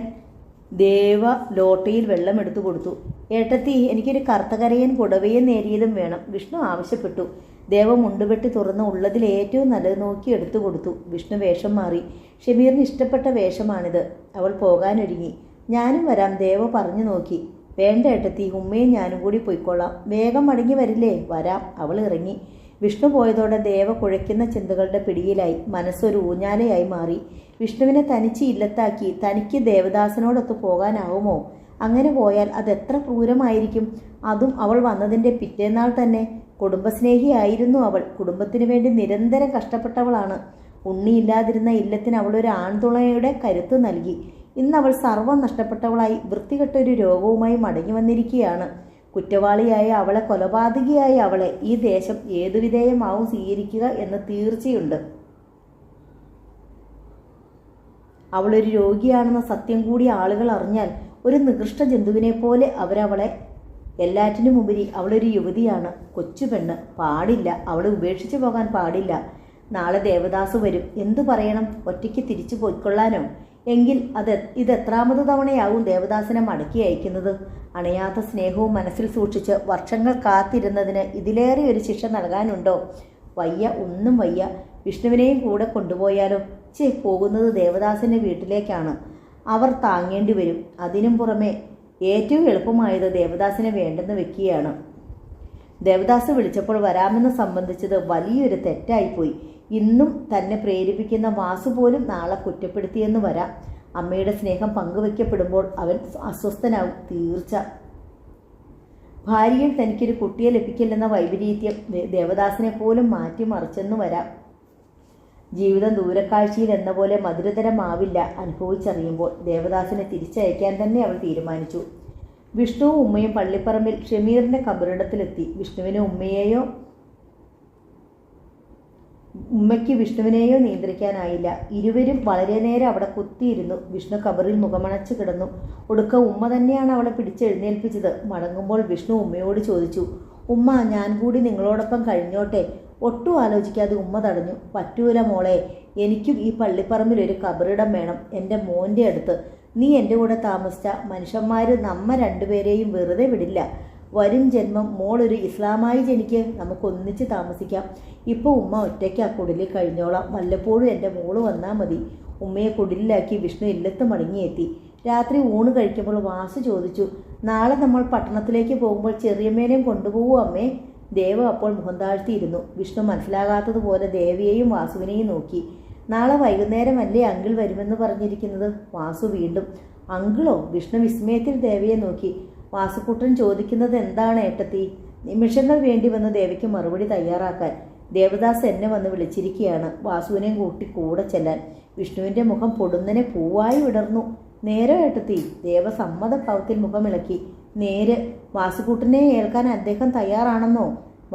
ദേവ ലോട്ടയിൽ വെള്ളമെടുത്തു കൊടുത്തു. ഏട്ടത്തി, എനിക്കൊരു കറുത്തകരയൻ പുടവയും നേരിയതും വേണം, വിഷ്ണു ആവശ്യപ്പെട്ടു. ദേവ മുണ്ടുപെട്ടി തുറന്ന് ഉള്ളതിൽ ഏറ്റവും നല്ലത് നോക്കി എടുത്തു കൊടുത്തു. വിഷ്ണു വേഷം മാറി. ഷമീറിന് ഇഷ്ടപ്പെട്ട വേഷമാണിത്. അവൾ പോകാനൊരുങ്ങി. ഞാനും വരാം, ദേവ പറഞ്ഞു നോക്കി. വേണ്ട ഏട്ടത്തി, ഉമ്മയും ഞാനും കൂടി പോയിക്കൊള്ളാം. വേഗം മടങ്ങി വരില്ലേ? വരാം. അവൾ ഇറങ്ങി. വിഷ്ണു പോയതോടെ ദേവ കുഴയ്ക്കുന്ന ചിന്തകളുടെ പിടിയിലായി. മനസ്സൊരു ഊഞ്ഞാലയായി മാറി. വിഷ്ണുവിനെ തനിച്ച് ഇല്ലത്താക്കി തനിക്ക് ദേവദാസനോടൊത്ത് പോകാനാവുമോ? അങ്ങനെ പോയാൽ അതെത്ര ക്രൂരമായിരിക്കും. അതും അവൾ വന്നതിൻ്റെ പിറ്റേന്നാൾ തന്നെ. കുടുംബസ്നേഹിയായിരുന്നു അവൾ. കുടുംബത്തിനു വേണ്ടി നിരന്തരം കഷ്ടപ്പെട്ടവളാണ്. ഉണ്ണിയില്ലാതിരുന്ന ഇല്ലത്തിന് അവളൊരു ആൺതുണയുടെ കരുത്ത് നൽകി. ഇന്ന് അവൾ സർവ്വം നഷ്ടപ്പെട്ടവളായി വൃത്തികെട്ടൊരു രോഗവുമായി മടങ്ങി വന്നിരിക്കുകയാണ്. കുറ്റവാളിയായ അവളെ, കൊലപാതകിയായ അവളെ ഈ ദേശം ഏതു വിധേയമാവും സ്വീകരിക്കുക എന്ന് തീർച്ചയുണ്ട്. അവളൊരു രോഗിയാണെന്ന സത്യം കൂടി ആളുകൾ അറിഞ്ഞാൽ ഒരു നികൃഷ്ട ജന്തുവിനെ പോലെ അവരവളെ, എല്ലാറ്റിനുമുപരി അവളൊരു യുവതിയാണ്, കൊച്ചുപെണ്ണ്. പാടില്ല, അവളെ ഉപേക്ഷിച്ചു പോകാൻ പാടില്ല. നാളെ ദേവദാസ് വരും. എന്തു പറയണം? ഒറ്റയ്ക്ക് തിരിച്ചു പോയിക്കൊള്ളാനോ? എങ്കിൽ ഇതെത്രാമത് തവണയാവും ദേവദാസിനെ മടക്കി അയക്കുന്നത്? അണയാത്ത സ്നേഹവും മനസ്സിൽ സൂക്ഷിച്ച് വർഷങ്ങൾ കാത്തിരുന്നതിന് ഇതിലേറെ ഒരു ശിക്ഷ നൽകാനുണ്ടോ? വയ്യ, ഒന്നും വയ്യ. വിഷ്ണുവിനെയും കൂടെ കൊണ്ടുപോയാലോ? പോകുന്നത് ദേവദാസിൻ്റെ വീട്ടിലേക്കാണ്. അവർ താങ്ങേണ്ടി വരും. അതിനും പുറമെ ഏറ്റവും എളുപ്പമായത് ദേവദാസിനെ വേണ്ടെന്ന് വെക്കുകയാണ്. ദേവദാസ് വിളിച്ചപ്പോൾ വരാമെന്ന് സംബന്ധിച്ചത് വലിയൊരു തെറ്റായിപ്പോയി. ഇന്നും തന്നെ പ്രേരിപ്പിക്കുന്ന വാസു പോലും നാളെ കുറ്റപ്പെടുത്തിയെന്ന് വരാം. അമ്മയുടെ സ്നേഹം പങ്കുവയ്ക്കപ്പെടുമ്പോൾ അവൻ അസ്വസ്ഥനാവും, തീർച്ച. ഭാര്യയിൽ തനിക്കൊരു കുട്ടിയെ ലഭിക്കില്ലെന്ന വൈപരീത്യം ദേവദാസിനെ പോലും മാറ്റിമറിച്ചെന്നു വരാം. ജീവിതം ദൂരക്കാഴ്ചയിൽ എന്ന പോലെ മധുരതരമാവില്ല അനുഭവിച്ചറിയുമ്പോൾ. ദേവദാസിനെ തിരിച്ചയക്കാൻ തന്നെ അവൾ തീരുമാനിച്ചു. വിഷ്ണുവും ഉമ്മയും പള്ളിപ്പറമ്പിൽ ഷമീറിൻ്റെ കബറിടത്തിലെത്തി. വിഷ്ണുവിന് ഉമ്മയെയോ ഉമ്മയ്ക്ക് വിഷ്ണുവിനെയോ നിയന്ത്രിക്കാനായില്ല. ഇരുവരും വളരെ നേരം അവിടെ കുത്തിയിരുന്നു. വിഷ്ണു കബറിൽ മുഖമണച്ച് കിടന്നു. ഒടുക്ക ഉമ്മ തന്നെയാണ് അവളെ പിടിച്ചെഴുന്നേൽപ്പിച്ചത്. മടങ്ങുമ്പോൾ വിഷ്ണു ഉമ്മയോട് ചോദിച്ചു, ഉമ്മ, ഞാൻ കൂടി നിങ്ങളോടൊപ്പം കഴിഞ്ഞോട്ടെ? ഒട്ടും ആലോചിക്കാതെ ഉമ്മ തടഞ്ഞു. പറ്റൂല മോളെ, എനിക്കും ഈ പള്ളിപ്പറമ്പിൽ ഒരു കബറിടം വേണം, എൻ്റെ മോൻ്റെ അടുത്ത്. നീ എൻ്റെ കൂടെ താമസിച്ച മനുഷ്യന്മാർ നമ്മ രണ്ടുപേരെയും വെറുതെ വിടില്ല. വരും ജന്മം മോളൊരു ഇസ്ലാമായി ജനിക്ക്, നമുക്കൊന്നിച്ച് താമസിക്കാം. ഇപ്പോൾ ഉമ്മ ഒറ്റയ്ക്ക് ആ കുടിലിൽ കഴിഞ്ഞോളാം. വല്ലപ്പോഴും എൻ്റെ മോള് വന്നാൽ മതി. ഉമ്മയെ കുടിലിലാക്കി വിഷ്ണു ഇല്ലത്ത് മടങ്ങിയെത്തി. രാത്രി ഊണ് കഴിക്കുമ്പോൾ വാസു ചോദിച്ചു, നാളെ നമ്മൾ പട്ടണത്തിലേക്ക് പോകുമ്പോൾ ചെറിയമ്മേനെയും കൊണ്ടുപോകൂ അമ്മേ? ദേവ അപ്പോൾ മുഖം താഴ്ത്തിയിരുന്നു. വിഷ്ണു മനസ്സിലാകാത്തതുപോലെ ദേവിയെയും വാസുവിനെയും നോക്കി. നാളെ വൈകുന്നേരമല്ലേ അങ്കിൾ വരുമെന്ന് പറഞ്ഞിരിക്കുന്നത്? വാസു വീണ്ടും. അങ്കിളോ? വിഷ്ണു വിസ്മയത്തിൽ ദേവിയെ നോക്കി. വാസുക്കുട്ടൻ ചോദിക്കുന്നത് എന്താണ് ഏട്ടത്തി? നിമിഷങ്ങൾ വേണ്ടി വന്ന് ദേവിക്ക് മറുപടി തയ്യാറാക്കാൻ. ദേവദാസ് എന്നെ വന്ന് വിളിച്ചിരിക്കുകയാണ്, വാസുവിനെയും കൂട്ടി കൂടെ ചെല്ലാൻ. വിഷ്ണുവിൻ്റെ മുഖം പൊടുന്നനെ പൂവായി വിടർന്നു. നേരെ ഏട്ടത്തി? ദേവ സമ്മതഭാവത്തിൽ മുഖമിളക്കി. നേര്. വാസുക്കുട്ടനെ ഏൽക്കാൻ അദ്ദേഹം തയ്യാറാണെന്നോ?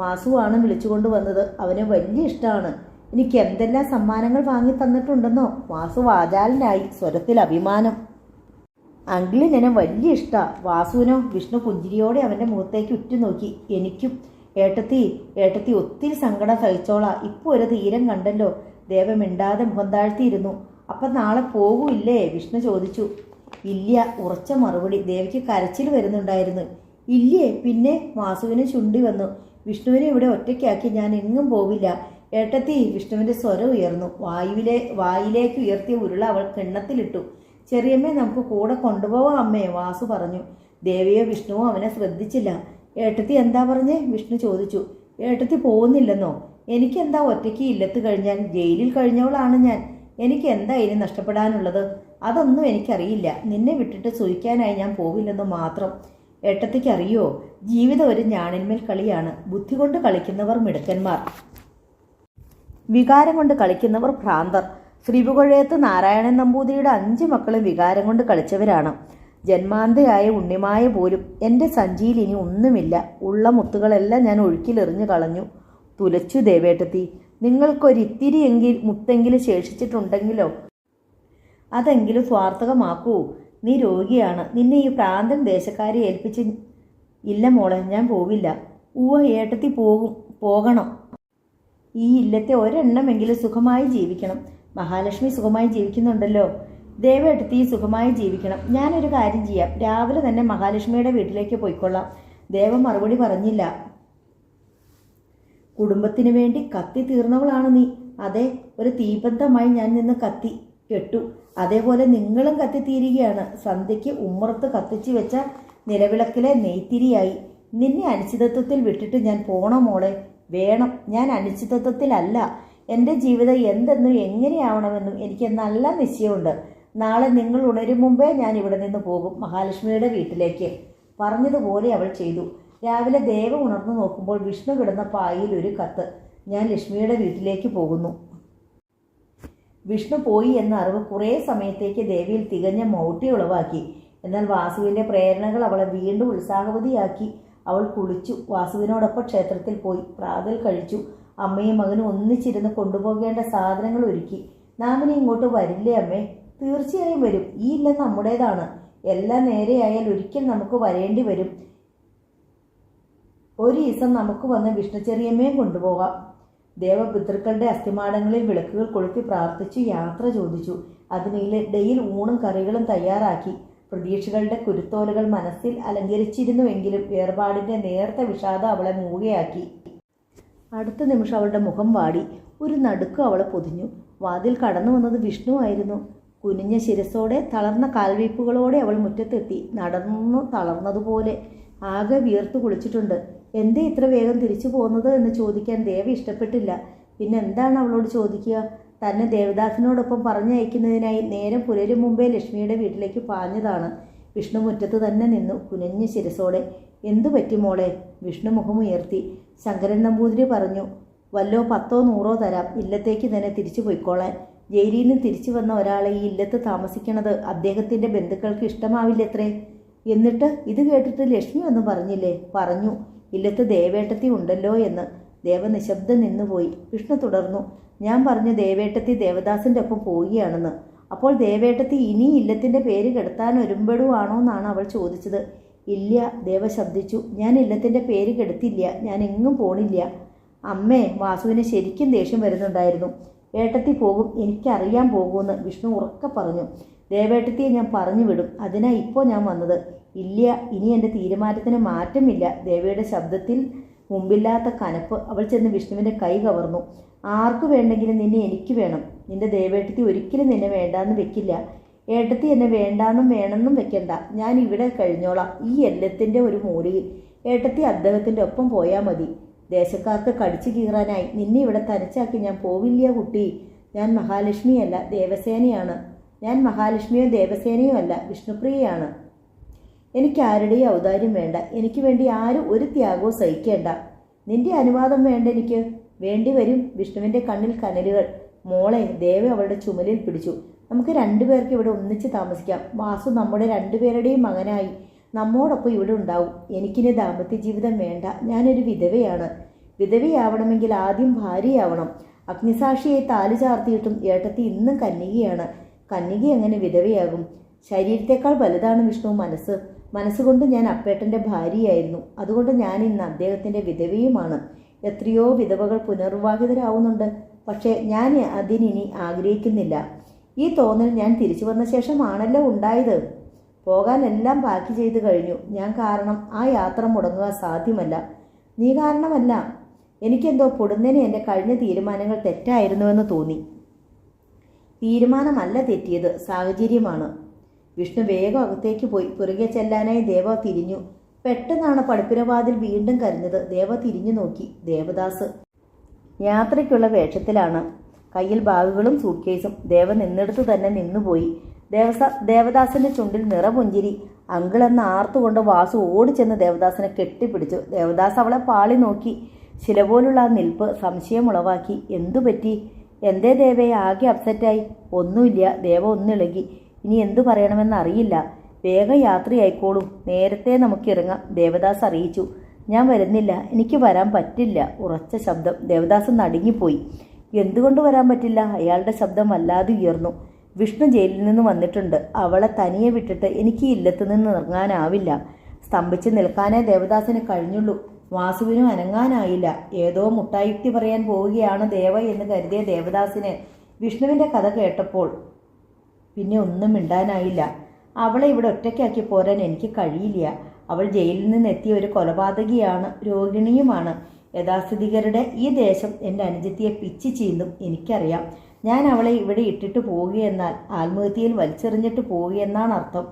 വാസുവാണ് വിളിച്ചുകൊണ്ട് വന്നത്. അവന് വലിയ ഇഷ്ടമാണ്. എനിക്ക് എന്തെല്ലാം സമ്മാനങ്ങൾ വാങ്ങി തന്നിട്ടുണ്ടെന്നോ? വാസു വാചാലനായി, സ്വരത്തിൽ അഭിമാനം. അങ്കിളിന് എന്നെ വലിയ ഇഷ്ടമാണ്. വാസുവിനോ? വിഷ്ണു പുഞ്ചിരിയോടെ അവൻ്റെ മുഖത്തേക്ക് ഉറ്റുനോക്കി. എനിക്കും. ഏട്ടത്തി ഒത്തിരി സങ്കടം സഹിച്ചോളാം. ഇപ്പോൾ ഒരു തീരം കണ്ടല്ലോ. ദേവ മിണ്ടാതെ മുഖം താഴ്ത്തിയിരുന്നു. അപ്പം നാളെ പോകൂല്ലേ? വിഷ്ണു ചോദിച്ചു. ഇല്ല, ഉറച്ച മറുപടി. ദേവിക്ക് കരച്ചിൽ വരുന്നുണ്ടായിരുന്നു. ഇല്ലേ? പിന്നെ? വാസുവിന് ചുണ്ടി വന്നു. വിഷ്ണുവിനെ ഇവിടെ ഒറ്റയ്ക്കാക്കി ഞാൻ എങ്ങും പോവില്ല ഏട്ടത്തി. വിഷ്ണുവിൻ്റെ സ്വരം ഉയർന്നു. വായിലേക്ക് ഉയർത്തിയ ഉരുള അവൾ കിണ്ണത്തിലിട്ടു. ചെറിയമ്മേ, നമുക്ക് കൂടെ കൊണ്ടുപോവാം അമ്മേ, വാസു പറഞ്ഞു. ദേവിയോ വിഷ്ണുവോ അവനെ ശ്രദ്ധിച്ചില്ല. ഏട്ടത്തി എന്താ പറഞ്ഞേ? വിഷ്ണു ചോദിച്ചു. ഏട്ടത്തി പോകുന്നില്ലെന്നോ? എനിക്കെന്താ ഒറ്റയ്ക്ക് ഇല്ലത്ത് കഴിഞ്ഞാൽ? ജയിലിൽ കഴിഞ്ഞവളാണ് ഞാൻ. എനിക്ക് എന്താ ഇനി നഷ്ടപ്പെടാനുള്ളത്? അതൊന്നും എനിക്കറിയില്ല. നിന്നെ വിട്ടിട്ട് സുഖിക്കാനായി ഞാൻ പോവില്ലെന്ന് മാത്രം. ഏട്ടത്തിക്കറിയോ, ജീവിതം ഒരു ഞാണിന്മേൽ കളിയാണ്. ബുദ്ധി കൊണ്ട് കളിക്കുന്നവർ മിടുക്കന്മാർ, വികാരം കൊണ്ട് കളിക്കുന്നവർ ഭ്രാന്തർ. ശ്രീപുകഴയത്ത് നാരായണൻ നമ്പൂതിരിയുടെ 5 മക്കളും വികാരം കൊണ്ട് കളിച്ചവരാണ്. ജന്മാന്തയായ ഉണ്ണിമായ പോലും എൻ്റെ സഞ്ചിയിൽ ഇനി ഒന്നുമില്ല. ഉള്ള മുത്തുകളെല്ലാം ഞാൻ ഒഴുക്കിലെറിഞ്ഞു കളഞ്ഞു. തുലച്ചു ദേവേട്ടത്തി. നിങ്ങൾക്കൊരിത്തിരിയെങ്കിൽ മുത്തെങ്കിലും ശേഷിച്ചിട്ടുണ്ടെങ്കിലോ അതെങ്കിലും സ്വാർത്ഥകമാക്കൂ. നീ രോഗിയാണ്. നിന്നെ ഈ പ്രാന്തൻ ദേശക്കാരെ ഏൽപ്പിച്ച്. ഇല്ല മോളെ, ഞാൻ പോവില്ല. ഏട്ടത്തി പോകണം. ഈ ഇല്ലത്തെ ഒരെണ്ണമെങ്കിലും സുഖമായി ജീവിക്കണം. മഹാലക്ഷ്മി സുഖമായി ജീവിക്കുന്നുണ്ടല്ലോ. ദേവേട്ടത്തി സുഖമായി ജീവിക്കണം. ഞാനൊരു കാര്യം ചെയ്യാം, രാവിലെ തന്നെ മഹാലക്ഷ്മിയുടെ വീട്ടിലേക്ക് പോയിക്കൊള്ളാം. ദേവ മറുപടി പറഞ്ഞില്ല. കുടുംബത്തിന് വേണ്ടി കത്തി തീർന്നവളാണ് നീ. അതെ, ഒരു തീബന്ധമായി ഞാൻ നിന്ന് കത്തി കെട്ടു. അതേപോലെ നിങ്ങളും കത്തിത്തീരുകയാണ്. സന്ധ്യയ്ക്ക് ഉമ്മറത്ത് കത്തിച്ചു വെച്ച നിലവിളക്കിലെ നെയ്ത്തിരിയായി. നിന്നെ അനിശ്ചിതത്വത്തിൽ വിട്ടിട്ട് ഞാൻ പോണോ മോളെ? വേണം. ഞാൻ അനിശ്ചിതത്വത്തിലല്ല. എൻ്റെ ജീവിതം എന്തെന്നും എങ്ങനെയാവണമെന്നും എനിക്ക് നല്ല നിശ്ചയമുണ്ട്. നാളെ നിങ്ങൾ ഉണരും മുമ്പേ ഞാൻ ഇവിടെ നിന്ന് പോകും, മഹാലക്ഷ്മിയുടെ വീട്ടിലേക്ക്. പറഞ്ഞതുപോലെ അവൾ ചെയ്തു. രാവിലെ ദേവ ഉണർന്നു നോക്കുമ്പോൾ വിഷ്ണു കിടന്ന പായിൽ ഒരു കത്ത്. ഞാൻ ലക്ഷ്മിയുടെ വീട്ടിലേക്ക് പോകുന്നു. വിഷ്ണു പോയി എന്ന അറിവ് കുറേ സമയത്തേക്ക് ദേവിയിൽ തികഞ്ഞ മൗഢ്യം ഉളവാക്കി. എന്നാൽ വാസുവിൻ്റെ പ്രേരണകൾ അവളെ വീണ്ടും ഉത്സാഹവതിയാക്കി. അവൾ കുളിച്ചു. വാസുവിനോടൊപ്പം ക്ഷേത്രത്തിൽ പോയി പ്രാതൽ കഴിച്ചു. അമ്മയും മകനും ഒന്നിച്ചിരുന്ന് കൊണ്ടുപോകേണ്ട സാധനങ്ങൾ ഒരുക്കി. നാമിനി ഇങ്ങോട്ട് വരില്ലേ അമ്മേ? തീർച്ചയായും വരും. ഈ ഇല്ലം നമ്മുടേതാണ്. എല്ലാം നേരെയായാൽ ഒരിക്കൽ നമുക്ക് വരേണ്ടി വരും. ഒരു ദിവസം നമുക്ക് വന്ന് വിഷ്ണു ചെറിയമ്മയും കൊണ്ടുപോകാം. ദേവപിതൃക്കളുടെ അസ്ഥിമാടങ്ങളിൽ വിളക്കുകൾ കൊളുത്തി പ്രാർത്ഥിച്ചു യാത്ര ചോദിച്ചു. അതിനിടയിൽ ഊണും കറികളും തയ്യാറാക്കി. പ്രതീക്ഷകളുടെ കുരുത്തോലുകൾ മനസ്സിൽ അലങ്കരിച്ചിരുന്നുവെങ്കിലും വേർപാടിൻ്റെ നേർത്ത വിഷാദം അവളെ മൂകയാക്കി. അടുത്ത നിമിഷം അവളുടെ മുഖം വാടി. ഒരു നടുക്കം അവളെ പൊതിഞ്ഞു. വാതിൽ കടന്നു വന്നത് വിഷ്ണു ആയിരുന്നു. കുനിഞ്ഞ ശിരസോടെ തളർന്ന കാൽവയ്പ്പുകളോടെ അവൾ മുറ്റത്തെത്തി. നടന്നു തളർന്നതുപോലെ. ആകെ വീർത്തു കുളിച്ചിട്ടുണ്ട്. എന്തേ ഇത്ര വേഗം തിരിച്ചു പോകുന്നത് എന്ന് ചോദിക്കാൻ ദേവ ഇഷ്ടപ്പെട്ടില്ല. പിന്നെ എന്താണ് അവളോട് ചോദിക്കുക? തന്നെ ദേവദാസിനോടൊപ്പം പറഞ്ഞയക്കുന്നതിനായി നേരം പുലരും മുമ്പേ ലക്ഷ്മിയുടെ വീട്ടിലേക്ക് പാഞ്ഞതാണ്. വിഷ്ണു മുറ്റത്ത് തന്നെ നിന്നു കുനിഞ്ഞ ശിരസോടെ. എന്തു പറ്റി മോളെ? വിഷ്ണു മുഖമുയർത്തി. ശങ്കരൻ നമ്പൂതിരി പറഞ്ഞു, വല്ലോ 10 or 100 തരാം, ഇല്ലത്തേക്ക് തന്നെ തിരിച്ചു പോയിക്കോളാൻ. ജയിലിൽ നിന്ന് തിരിച്ചു വന്ന ഒരാളെ ഈ ഇല്ലത്ത് താമസിക്കണത് അദ്ദേഹത്തിൻ്റെ ബന്ധുക്കൾക്ക് ഇഷ്ടമാവില്ലത്രേ. എന്നിട്ട് ഇത് കേട്ടിട്ട് ലക്ഷ്മി ഒന്നും പറഞ്ഞില്ലേ? പറഞ്ഞു, ഇല്ലത്ത് ദേവേട്ടത്തി ഉണ്ടല്ലോ എന്ന്. ദേവ നിശബ്ദം നിന്നുപോയി. വിഷ്ണു തുടർന്നു, ഞാൻ പറഞ്ഞു ദേവേട്ടത്തി ദേവദാസിൻ്റെ ഒപ്പം പോവുകയാണെന്ന്. അപ്പോൾ ദേവേട്ടത്തി ഇനി ഇല്ലത്തിൻ്റെ പേര് കെടുത്താൻ ഒരുമ്പെടുവാണോ എന്നാണ് അവൾ ചോദിച്ചത്. ഇല്ല, ദേവ ശബ്ദിച്ചു. ഞാൻ ഇല്ലത്തിൻ്റെ പേര് കെടുത്തില്ല. ഞാൻ എങ്ങും പോണില്ല. അമ്മേ, വാസുവിന് ശരിക്കും ദേഷ്യം വരുന്നുണ്ടായിരുന്നു. ഏട്ടത്തി പോകും, എനിക്കറിയാൻ പോകുമെന്ന് വിഷ്ണു ഉറക്കെ പറഞ്ഞു. ദേവേട്ടത്തിയെ ഞാൻ പറഞ്ഞു വിടും, അതിനാ ഇപ്പോൾ ഞാൻ വന്നത്. ഇല്ല, ഇനി എൻ്റെ തീരുമാനത്തിന് മാറ്റമില്ല. ദേവയുടെ ശബ്ദത്തിൽ മുമ്പില്ലാത്ത കനപ്പ്. അവൾ ചെന്ന് വിഷ്ണുവിൻ്റെ കൈ കവർന്നു. ആർക്കു വേണ്ടെങ്കിലും നിന്നെ എനിക്ക് വേണം. നിന്റെ ദേവേട്ടത്തി ഒരിക്കലും നിന്നെ വേണ്ടാന്ന് വെക്കില്ല. ഏട്ടത്തി എന്നെ വേണ്ടാന്നും വേണമെന്നും വെക്കണ്ട. ഞാൻ ഇവിടെ കഴിഞ്ഞോളാം, ഈ എല്ലത്തിൻ്റെ ഒരു മൂലയിൽ. ഏട്ടത്തി അദ്ദേഹത്തിൻ്റെ ഒപ്പം പോയാൽ മതി. ദേശക്കാർക്ക് കടിച്ചു കീറാനായി നിന്നെ ഇവിടെ തനിച്ചാക്കി ഞാൻ പോവില്ല കുട്ടി. ഞാൻ മഹാലക്ഷ്മിയല്ല, ദേവസേനയാണ്. ഞാൻ മഹാലക്ഷ്മിയോ ദേവസേനയോ അല്ല, വിഷ്ണുപ്രിയയാണ്. എനിക്ക് ആരുടെയും ഔദാര്യം വേണ്ട. എനിക്ക് വേണ്ടി ആരും ഒരു ത്യാഗവും സഹിക്കേണ്ട. നിന്റെ അനുവാദം വേണ്ട എനിക്ക്. വേണ്ടി വരും. വിഷ്ണുവിൻ്റെ കണ്ണിൽ കനലുകൾ. മോളെ, ദേവ അവളുടെ ചുമലിൽ പിടിച്ചു. നമുക്ക് രണ്ടുപേർക്ക് ഇവിടെ ഒന്നിച്ച് താമസിക്കാം. വാസു നമ്മുടെ രണ്ടുപേരുടെയും മകനായി നമ്മോടൊപ്പം ഇവിടെ ഉണ്ടാവും. എനിക്കിനി ദാമ്പത്യ ജീവിതം വേണ്ട. ഞാനൊരു വിധവയാണ്. വിധവയാവണമെങ്കിൽ ആദ്യം ഭാര്യയാവണം. അഗ്നിസാക്ഷിയെ താലി ചാർത്തിയിട്ടും ഏട്ടത്തി ഇന്നും കന്യകയാണ്. കന്യക എങ്ങനെ വിധവയാകും? ശരീരത്തേക്കാൾ വലുതാണ് വിഷ്ണു മനസ്സ്. മനസ്സുകൊണ്ട് ഞാൻ അപ്പേട്ടൻ്റെ ഭാര്യയായിരുന്നു. അതുകൊണ്ട് ഞാൻ ഇന്ന് അദ്ദേഹത്തിൻ്റെ വിധവയുമാണ്. എത്രയോ വിധവകൾ പുനർവിവാഹിതരാവുന്നുണ്ട്. പക്ഷേ ഞാൻ അതിനി ആഗ്രഹിക്കുന്നില്ല. ഈ തോന്നൽ ഞാൻ തിരിച്ചു വന്ന ശേഷമാണല്ലോ ഉണ്ടായത്. പോകാനെല്ലാം പാക്ക് ചെയ്ത് കഴിഞ്ഞു. ഞാൻ കാരണം ആ യാത്ര മുടങ്ങുക സാധ്യമല്ല. നീ കാരണമല്ല. എനിക്കെന്തോ പൊടുന്നതിന് എൻ്റെ കഴിഞ്ഞ തീരുമാനങ്ങൾ തെറ്റായിരുന്നുവെന്ന് തോന്നി. തീരുമാനമല്ല തെറ്റിയത്, സാഹചര്യമാണ്. വിഷ്ണു വേഗം അകത്തേക്ക് പോയി. പുറകെ ചെല്ലാനായി ദേവ തിരിഞ്ഞു. പെട്ടെന്നാണ് പടുപ്പിരവാതിൽ വീണ്ടും കരഞ്ഞത്. ദേവ തിരിഞ്ഞു നോക്കി. ദേവദാസ് യാത്രയ്ക്കുള്ള വേഷത്തിലാണ്. കയ്യിൽ ബാഗുകളും സൂട്ട്കേസും. ദേവ നിന്നിടത്ത് തന്നെ നിന്നുപോയി. ദേവദാസിൻ്റെ ചുണ്ടിൽ നിറപുഞ്ചിരി. അങ്കിളെന്ന് ആർത്തുകൊണ്ട് വാസു ഓടിച്ചെന്ന് ദേവദാസിനെ കെട്ടിപ്പിടിച്ചു. ദേവദാസ് അവളെ പാളി നോക്കി. ശില പോലുള്ള ആ നിൽപ്പ് സംശയമുളവാക്കി. എന്തു പറ്റി? എന്തേ ദേവയെ ആകെ അപ്സെറ്റായി? ഒന്നുമില്ല. ദേവ ഒന്നിളകി. ഇനി എന്തു പറയണമെന്നറിയില്ല. വേഗം യാത്രയായിക്കോളൂ. നേരത്തെ നമുക്കിറങ്ങാം, ദേവദാസ് അറിയിച്ചു. ഞാൻ വരുന്നില്ല, എനിക്ക് വരാൻ പറ്റില്ല. ഉറച്ച ശബ്ദം. ദേവദാസ് നടുങ്ങിപ്പോയി. എന്തുകൊണ്ട് വരാൻ പറ്റില്ല? അയാളുടെ ശബ്ദം വല്ലാതെ ഉയർന്നു. വിഷ്ണു ജയിലിൽ നിന്ന് വന്നിട്ടുണ്ട്. അവളെ തനിയെ വിട്ടിട്ട് എനിക്ക് ഇല്ലത്ത് നിന്ന് ഇറങ്ങാനാവില്ല. സ്തംഭിച്ച് നിൽക്കാനേ ദേവദാസിന് കഴിഞ്ഞുള്ളൂ. വാസുവിനും അനങ്ങാനായില്ല. ഏതോ മുട്ടായുക്തി പറയാൻ പോവുകയാണ് ദേവ എന്ന് കരുതിയ ദേവദാസിന് വിഷ്ണുവിൻ്റെ കഥ കേട്ടപ്പോൾ പിന്നെ ഒന്നും മിണ്ടാനായില്ല. അവളെ ഇവിടെ ഒറ്റയ്ക്കാക്കി പോരാൻ എനിക്ക് കഴിയില്ല. അവൾ ജയിലിൽ നിന്നെത്തിയ ഒരു കൊലപാതകിയാണ്, രോഗിണിയുമാണ്. യഥാസ്ഥിതികരുടെ ഈ ദേശം എൻ്റെ അനുജത്തിയെ പിച്ച് ചീന്തും. എനിക്കറിയാം. ഞാൻ അവളെ ഇവിടെ ഇട്ടിട്ട് പോവുകയെന്നാൽ ആത്മഹത്യയിൽ വലിച്ചെറിഞ്ഞിട്ട് പോവുകയെന്നാണ് അർത്ഥം.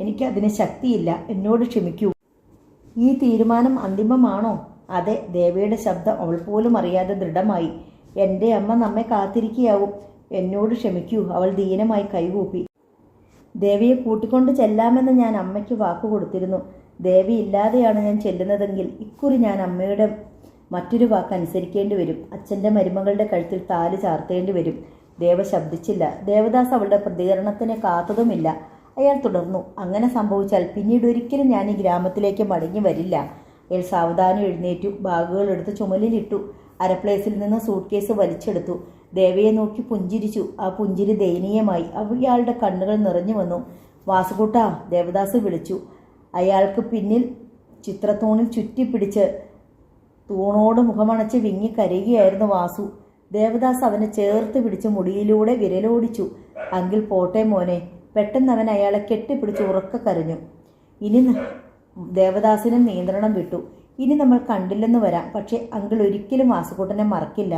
എനിക്കതിന് ശക്തിയില്ല. എന്നോട് ക്ഷമിക്കൂ. ഈ തീരുമാനം അന്തിമമാണോ? അതെ. ദേവയുടെ ശബ്ദം അവൾ പോലും അറിയാതെ ദൃഢമായി. എൻ്റെ അമ്മ നമ്മെ കാത്തിരിക്കുകയാവും. എന്നോട് ക്ഷമിക്കൂ. അവൾ ദീനമായി കൈകൂപ്പി. ദേവിയെ കൂട്ടിക്കൊണ്ട് ചെല്ലാമെന്ന് ഞാൻ അമ്മയ്ക്ക് വാക്കു കൊടുത്തിരുന്നു. ദേവി ഇല്ലാതെയാണ് ഞാൻ ചെല്ലുന്നതെങ്കിൽ ഇക്കുറി ഞാൻ അമ്മയുടെ മറ്റൊരു വാക്ക് അനുസരിക്കേണ്ടി വരും. അച്ഛൻ്റെ മരുമകളുടെ കഴുത്തിൽ താലി ചാർത്തേണ്ടി വരും. ദേവ ശബ്ദിച്ചില്ല. ദേവദാസ് അവളുടെ പ്രതികരണത്തിന് കാത്തതുമില്ല. അയാൾ തുടർന്നു. അങ്ങനെ സംഭവിച്ചാൽ പിന്നീട് ഒരിക്കലും ഞാൻ ഈ ഗ്രാമത്തിലേക്ക് മടങ്ങി വരില്ല. അയാൾ സാവധാനം എഴുന്നേറ്റു. ബാഗുകൾ എടുത്ത് ചുമലിലിട്ടു. അരപ്ലേസിൽ നിന്ന് സൂട്ട്കേസ് വലിച്ചെടുത്തു. ദേവയെ നോക്കി പുഞ്ചിരിച്ചു. ആ പുഞ്ചിരി ദയനീയമായി. അയാളുടെ കണ്ണുകൾ നിറഞ്ഞു വന്നു. വാസുകുട്ട, ദേവദാസ് വിളിച്ചു. അയാൾക്ക് പിന്നിൽ ചിത്രത്തൂണിൽ ചുറ്റിപ്പിടിച്ച് തൂണോട് മുഖമണച്ച് വിങ്ങി കരയുകയായിരുന്നു വാസു. ദേവദാസ് അവനെ ചേർത്ത് പിടിച്ച് മുടിയിലൂടെ വിരലോടിച്ചു. അങ്കിൽ പോട്ടെ മോനെ. പെട്ടെന്ന് അവൻ അയാളെ കെട്ടിപ്പിടിച്ച് ഉറക്കെ കരഞ്ഞു. ഇനി ദേവദാസിനും നിയന്ത്രണം വിട്ടു. ഇനി നമ്മൾ കണ്ടില്ലെന്ന് വരാം, പക്ഷേ അങ്കിൾ ഒരിക്കലും വാസുകൂട്ടനെ മറക്കില്ല.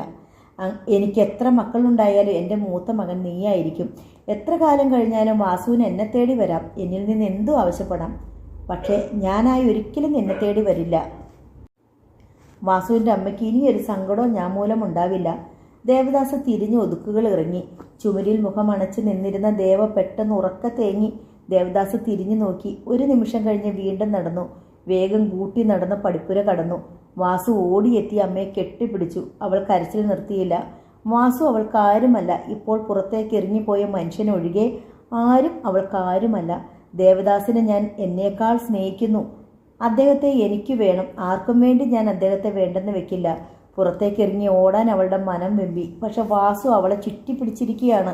എനിക്ക് എത്ര മക്കളുണ്ടായാലും എൻ്റെ മൂത്ത മകൻ നീയായിരിക്കും. എത്ര കാലം കഴിഞ്ഞാലും വാസുവിന് എന്നെ തേടി വരാം. എന്നിൽ നിന്ന് എന്തു ആവശ്യപ്പെടാം. പക്ഷേ ഞാനായി ഒരിക്കലും എന്നെ തേടി വരില്ല. വാസുവിൻ്റെ അമ്മയ്ക്ക് ഇനിയൊരു സങ്കടവും ഞാൻ മൂലം ഉണ്ടാവില്ല. ദേവദാസ് തിരിഞ്ഞ് ഒതുക്കുകൾ ഇറങ്ങി. ചുമരിൽ മുഖമണച്ച് നിന്നിരുന്ന ദേവ പെട്ടെന്ന് ഉറക്ക തേങ്ങി. ദേവദാസ് തിരിഞ്ഞു നോക്കി. ഒരു നിമിഷം കഴിഞ്ഞ് വീണ്ടും നടന്നു. വേഗം കൂട്ടി നടന്ന് പടിപ്പുര കടന്നു. വാസു ഓടിയെത്തി അമ്മയെ കെട്ടിപ്പിടിച്ചു. അവൾ കരച്ചിൽ നിർത്തിയില്ല. വാസു അവൾക്കാരുമല്ല. ഇപ്പോൾ പുറത്തേക്ക് ഇറങ്ങിപ്പോയ മനുഷ്യനൊഴികെ ആരും അവൾക്കാരുമല്ല. ദേവദാസിനെ ഞാൻ എന്നേക്കാൾ സ്നേഹിക്കുന്നു. അദ്ദേഹത്തെ എനിക്ക് വേണം. ആർക്കും വേണ്ടി ഞാൻ അദ്ദേഹത്തെ വേണ്ടെന്ന് വെക്കില്ല. പുറത്തേക്ക് ഇറങ്ങി ഓടാൻ അവളുടെ മനം വെമ്പി. പക്ഷെ വാസു അവളെ ചുറ്റിപ്പിടിച്ചിരിക്കുകയാണ്.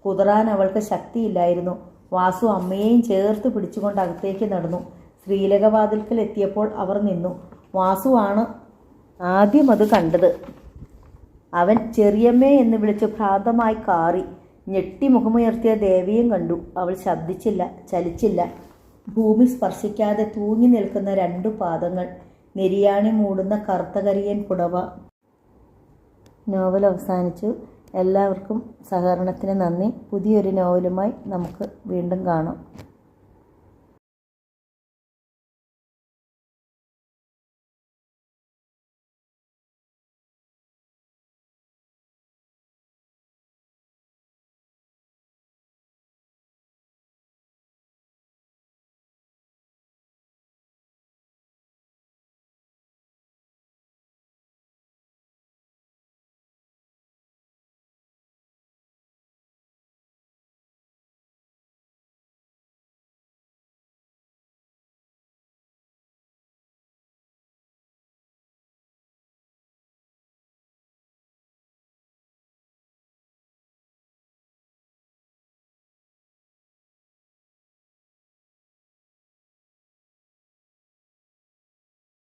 കുതറാൻ അവൾക്ക് ശക്തിയില്ലായിരുന്നു. വാസു അമ്മയെയും ചേർത്ത് പിടിച്ചുകൊണ്ട് അകത്തേക്ക് നടന്നു. ശ്രീലകവാതിൽക്കൽ എത്തിയപ്പോൾ അവർ നിന്നു. വാസു ആണ് ആദ്യം അത് കണ്ടത്. അവൻ ചെറിയമ്മേ എന്ന് വിളിച്ച് ഭ്രാന്തമായി കാറി. ഞെട്ടി മുഖമുയർത്തിയ ദേവിയും കണ്ടു. അവൾ ശബ്ദിച്ചില്ല, ചലിച്ചില്ല. ഭൂമി സ്പർശിക്കാതെ തൂങ്ങി നിൽക്കുന്ന 2 പാദങ്ങൾ, നെരിയാണി മൂടുന്ന കറുത്ത കരിയൻ പുടവ. നോവൽ അവസാനിച്ചു. എല്ലാവർക്കും സഹകരണത്തിന് നന്ദി. പുതിയൊരു നോവലുമായി നമുക്ക് വീണ്ടും കാണാം.